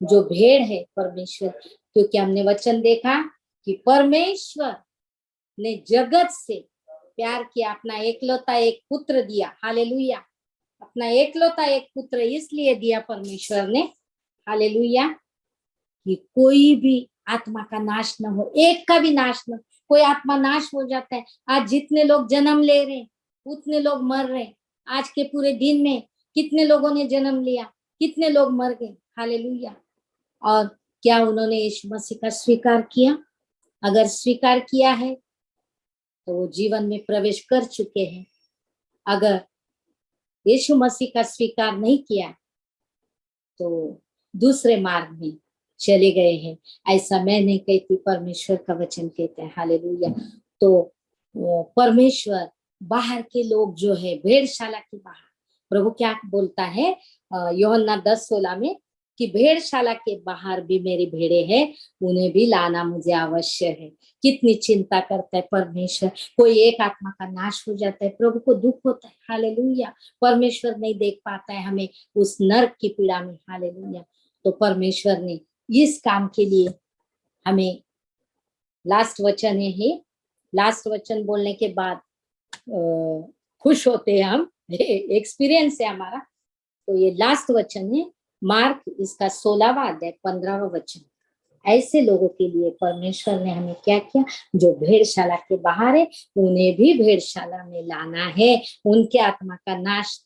[SPEAKER 3] जो भेड़ है परमेश्वर, क्योंकि हमने वचन देखा कि परमेश्वर ने जगत से प्यार किया, अपना एकलौता एक पुत्र दिया। हालेलुया। अपना एकलौता एक पुत्र इसलिए दिया परमेश्वर ने, हालेलुया, कि कोई भी आत्मा का नाश न हो, एक का भी नाश न हो। कोई आत्मा नाश हो जाता है। आज जितने लोग जन्म ले रहे हैं, उतने लोग मर रहे हैं। आज के पूरे दिन में कितने लोगों ने जन्म लिया, कितने लोग मर गए। हालेलुया। और क्या उन्होंने यीशु मसीह का स्वीकार किया? अगर स्वीकार किया है तो वो जीवन में प्रवेश कर चुके हैं। अगर यीशु मसीह का स्वीकार नहीं किया तो दूसरे मार्ग में चले गए हैं। ऐसा मैं नहीं कहती, परमेश्वर का वचन कहता है। हालेलुया। तो परमेश्वर बाहर के लोग जो है, भेड़शाला के बाहर, प्रभु क्या बोलता है यूहन्ना 10:16 में कि भेड़शाला के बाहर भी मेरी भेड़े हैं, उन्हें भी लाना मुझे अवश्य है। कितनी चिंता करता है परमेश्वर। कोई एक आत्मा का नाश हो जाता है, प्रभु को दुख होता है। हालेलुया। परमेश्वर नहीं देख पाता है हमें उस नरक की पीड़ा में। हालेलुया। तो परमेश्वर ने इस काम के लिए हमें, लास्ट वचन है, लास्ट वचन बोलने के बाद खुश होते हैं हम, एक्सपीरियंस है हमारा। तो ये लास्ट वचन है, मार्क इसका 16वां अध्याय 15वां वचन। ऐसे लोगों के लिए परमेश्वर ने हमें क्या किया? जो भेड़शाला के बाहर है, उन्हें भी भेड़शाला में लाना है। उनके आत्मा का नाश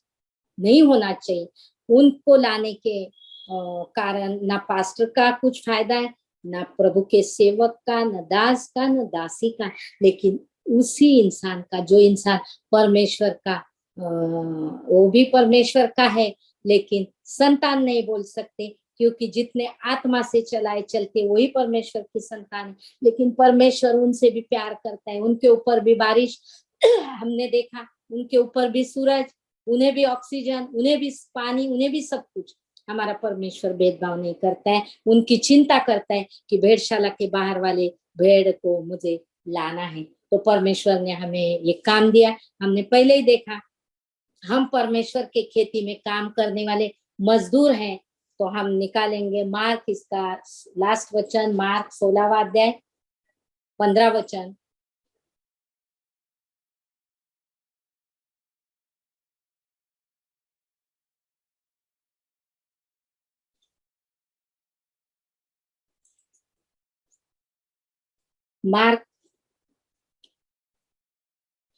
[SPEAKER 3] नहीं होना चाहिए। उनको लाने के कारण ना पास्टर का कुछ फायदा है, ना प्रभु के सेवक का, न दास का, न दासी का, लेकिन उसी इंसान का, जो इंसान परमेश्वर का, वो भी परमेश्वर का है, लेकिन संतान नहीं बोल सकते, क्योंकि जितने आत्मा से चलाए चलते वही परमेश्वर की संतान है। लेकिन परमेश्वर उनसे भी प्यार करता है। उनके ऊपर भी बारिश हमने देखा, उनके ऊपर भी सूरज, उन्हें भी ऑक्सीजन, उन्हें भी पानी, उन्हें भी सब कुछ। हमारा परमेश्वर भेदभाव नहीं करता है, उनकी चिंता करता है कि भेड़शाला के बाहर वाले भेड़ को मुझे लाना है। तो परमेश्वर ने हमें ये काम दिया, हमने पहले ही देखा, हम परमेश्वर के खेती में काम करने वाले मजदूर हैं। तो हम निकालेंगे मार्क, इसका लास्ट वचन, मार्क 16वां अध्याय 15 वचन। मार्क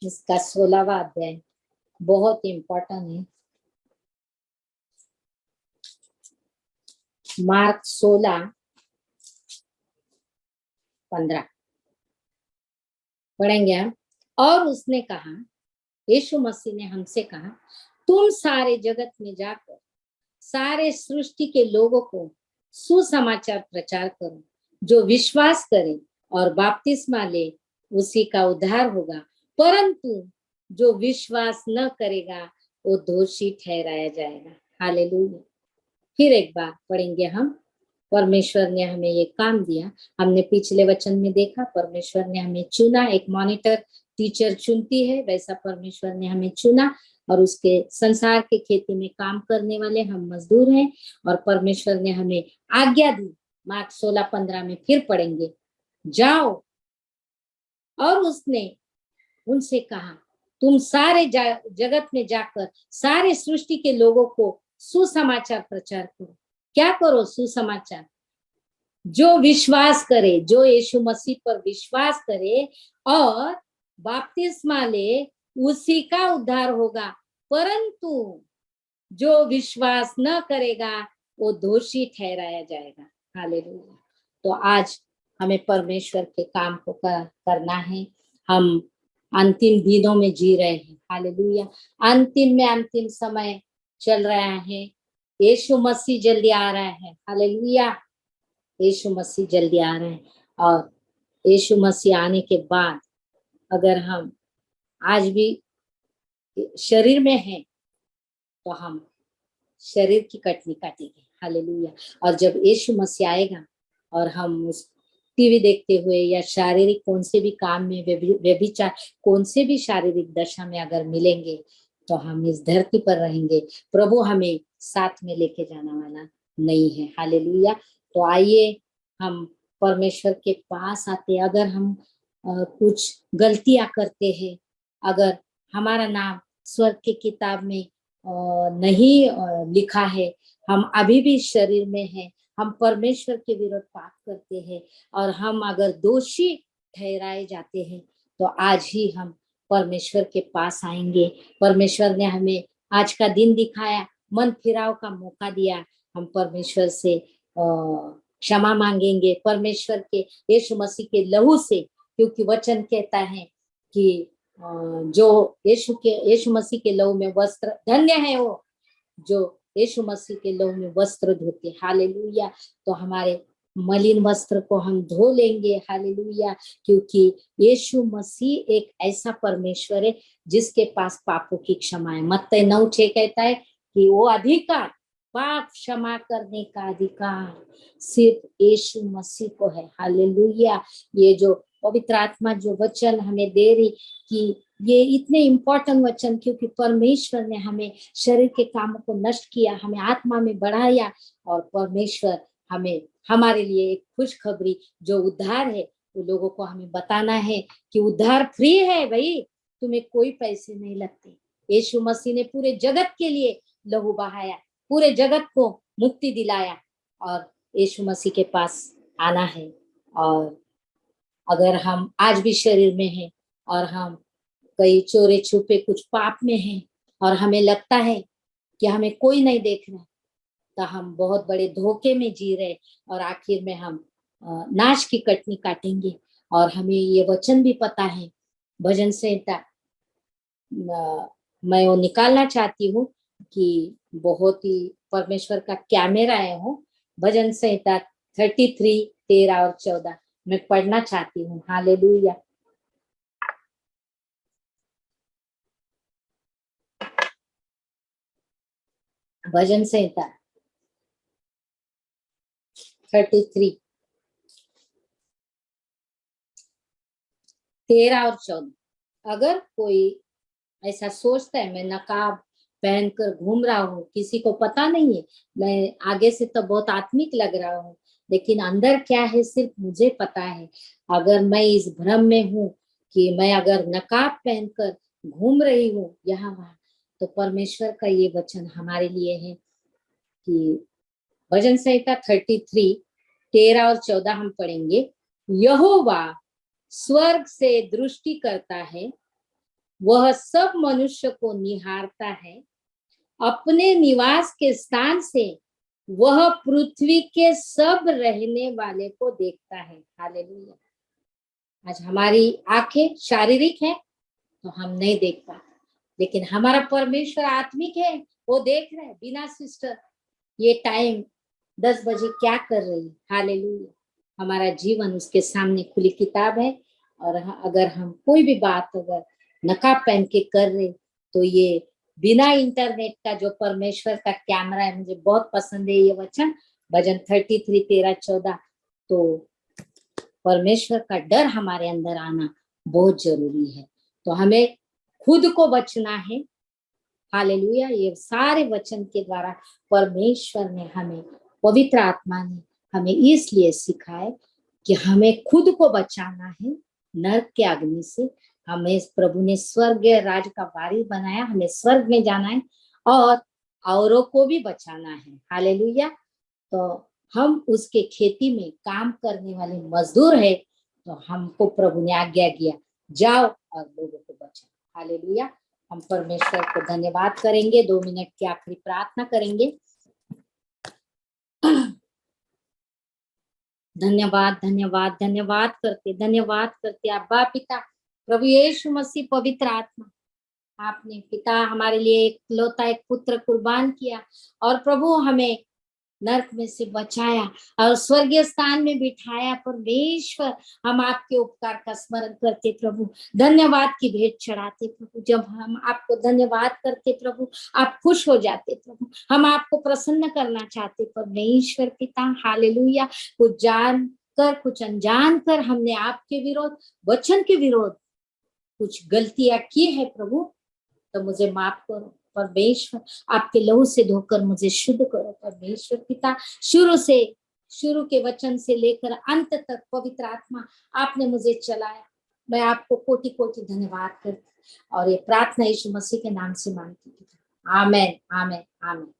[SPEAKER 3] इसका 16वां अध्याय बहुत इंपॉर्टेंट है। मार्क 16:15 पढ़ेंगे हम। और उसने कहा, यीशु मसीह ने हमसे कहा, तुम सारे जगत में जाकर सारे सृष्टि के लोगों को सुसमाचार प्रचार करो। जो विश्वास करे और बपतिस्मा ले उसी का उद्धार होगा, परंतु जो विश्वास न करेगा वो दोषी ठहराया जाएगा। हालेलुया। फिर एक बार पढ़ेंगे हम। परमेश्वर ने हमें ये काम दिया, हमने पिछले वचन में देखा, परमेश्वर ने हमें चुना। एक मॉनिटर टीचर चुनती है, वैसा परमेश्वर ने हमें चुना और उसके संसार के खेती में काम करने वाले हम मजदूर हैं। और परमेश्वर ने हमें आज्ञा दी, मार्क 16:15 में फिर पढ़ेंगे, जाओ। और उसने उनसे कहा, तुम सारे जगत में जाकर सारे सृष्टि के लोगों को सुसमाचार प्रचार करो। क्या करो? सुसमाचार। जो विश्वास करे, जो यीशु मसीह पर विश्वास करे और बपतिस्मा ले उसी का उद्धार होगा, परंतु जो विश्वास न करेगा वो दोषी ठहराया जाएगा। हालेलुया। तो आज हमें परमेश्वर के काम को करना है। हम अंतिम दिनों में जी रहे हैं। हालेलुया। अंतिम में अंतिम समय चल रहा है। यीशु मसीह जल्दी आ रहा है। हालेलुया। यीशु मसीह जल्दी आ रहे हैं। और यीशु मसीह आने के बाद अगर हम आज भी शरीर में हैं तो हम शरीर की कटनी काटेंगे। हालेलुया। और जब यीशु मसीह आएगा और हम उस टीवी देखते हुए या शारीरिक कौन से भी काम में, व्यभिचार, कौन से भी शारीरिक दशा में अगर मिलेंगे तो हम इस धरती पर रहेंगे। प्रभु हमें साथ में लेके जाने वाला नहीं है। हालेलुया। तो आइए हम परमेश्वर के पास आते। अगर हम कुछ गलतियां करते हैं, अगर हमारा नाम स्वर्ग की किताब में नहीं लिखा है, हम अभी भी शरीर में हैं, हम परमेश्वर के विरुद्ध पाप करते हैं और हम अगर दोषी ठहराए जाते हैं तो आज ही हम परमेश्वर के पास आएंगे। परमेश्वर ने हमें आज का दिन दिखाया, मन फिराव का मौका दिया। हम परमेश्वर से क्षमा मांगेंगे, परमेश्वर के यीशु मसीह के लहू से, क्योंकि वचन कहता है कि जो यीशु मसीह के लहू में वस्त्र, धन्य है वो जो यीशु मसीह के लहू में वस्त्र धोते। हालेलुया। तो हमारे मलिन वस्त्र को हम धो लेंगे। हालेलुया। क्योंकि यीशु मसीह एक ऐसा परमेश्वर है जिसके पास पापों की क्षमा है। मत्ती 9:6 कहता है कि वो अधिकार, पाप क्षमा करने का अधिकार सिर्फ यीशु मसीह को है। हालेलुया। ये जो पवित्र आत्मा जो वचन हमें दे रही, कि ये इतने इंपॉर्टेंट वचन, क्योंकि परमेश्वर ने हमें शरीर के कामों को नष्ट किया, हमें आत्मा में बढ़ाया और परमेश्वर हमें हमारे लिए एक खुशखबरी जो उद्धार है वो लोगों को हमें बताना है कि उद्धार फ्री है भाई, तुम्हें कोई पैसे नहीं लगते। यीशु मसीह ने पूरे जगत के लिए लहू बहाया, पूरे जगत को मुक्ति दिलाया और यीशु मसीह के पास आना है। और अगर हम आज भी शरीर में हैं और हम कई चोरे छुपे कुछ पाप में हैं और हमें लगता है कि हमें कोई नहीं देख रहा, तो हम बहुत बड़े धोखे में जी रहे और आखिर में हम नाश की कटनी काटेंगे। और हमें ये वचन भी पता है, भजन संहिता मैं वो निकालना चाहती हूँ कि बहुत ही परमेश्वर का कैमरा है वो, भजन संहिता 33, 13 और 14 मैं पढ़ना चाहती हूँ। हालेलुया। भजन संहिता 33 13 और 14। अगर कोई ऐसा सोचता है मैं नकाब पहनकर घूम रहा हूँ, किसी को पता नहीं है, मैं आगे से तो बहुत आत्मिक लग रहा हूँ, लेकिन अंदर क्या है सिर्फ मुझे पता है। अगर मैं इस भ्रम में हूँ कि मैं अगर नकाब पहनकर घूम रही हूँ यहाँ वहां, तो परमेश्वर का ये वचन हमारे लिए है कि भजन संहिता 33 13 और 14 हम पढ़ेंगे। यहोवा स्वर्ग से दृष्टि करता है, वह सब मनुष्य को निहारता है, अपने निवास के स्थान से वह पृथ्वी के सब रहने वाले को देखता है। हालेलुया। आज हमारी आंखें शारीरिक है तो हम नहीं देख पाते, लेकिन हमारा परमेश्वर आत्मिक है, वो देख रहा है। बिना सिस्टर ये टाइम 10 बजे क्या कर रही है। हालेलुया। हमारा जीवन उसके सामने खुली किताब है, और अगर हम कोई भी बात अगर नकाब पहन के कर रहे, तो ये बिना इंटरनेट का जो परमेश्वर का कैमरा है, मुझे बहुत पसंद है ये वचन, भजन 33 13 14। तो परमेश्वर का डर हमारे अंदर आना बहुत जरूरी है। तो हमें खुद को बचना है। हालेलुया। ये सारे वचन के द्वारा परमेश्वर ने हमें, पवित्र आत्मा ने हमें इसलिए सिखाए कि हमें खुद को बचाना है नरक के अग्नि से। हमें प्रभु ने स्वर्ग राज का वारिस बनाया, हमें स्वर्ग में जाना है और औरों को भी बचाना है। हालेलुया। तो हम उसके खेती में काम करने वाले मजदूर है, तो हमको प्रभु ने आज्ञा किया जाओ और लोगों को बचाओ। हालेलुया। हम परमेश्वर को धन्यवाद करेंगे, 2 मिनट की आखिरी प्रार्थना करेंगे। धन्यवाद धन्यवाद धन्यवाद करते अब्बा पिता, प्रभु यीशु मसीह, पवित्र आत्मा, आपने पिता हमारे लिए एक लौता एक पुत्र कुर्बान किया, और प्रभु हमें नरक में से बचाया और स्वर्गीय स्थान में बिठाया। परमेश्वर, हम आपके उपकार का स्मरण करते प्रभु, धन्यवाद की भेंट चढ़ाते प्रभु। जब हम आपको धन्यवाद करते प्रभु, आप खुश हो जाते प्रभु। हम आपको प्रसन्न करना चाहते परमेश्वर पिता। हालेलुया। कुछ जान कर कुछ अनजान कर हमने आपके विरोध, वचन के विरोध कुछ गलतियां की है प्रभु, तो मुझे माफ करो परमेश्वर। आपके लहू से धोकर मुझे शुद्ध करो परमेश्वर पिता। शुरू के वचन से लेकर अंत तक पवित्र आत्मा आपने मुझे चलाया। मैं आपको कोटि कोटि धन्यवाद करती और ये प्रार्थना यीशु मसीह के नाम से मांगती। आमेन आमेन आमेन।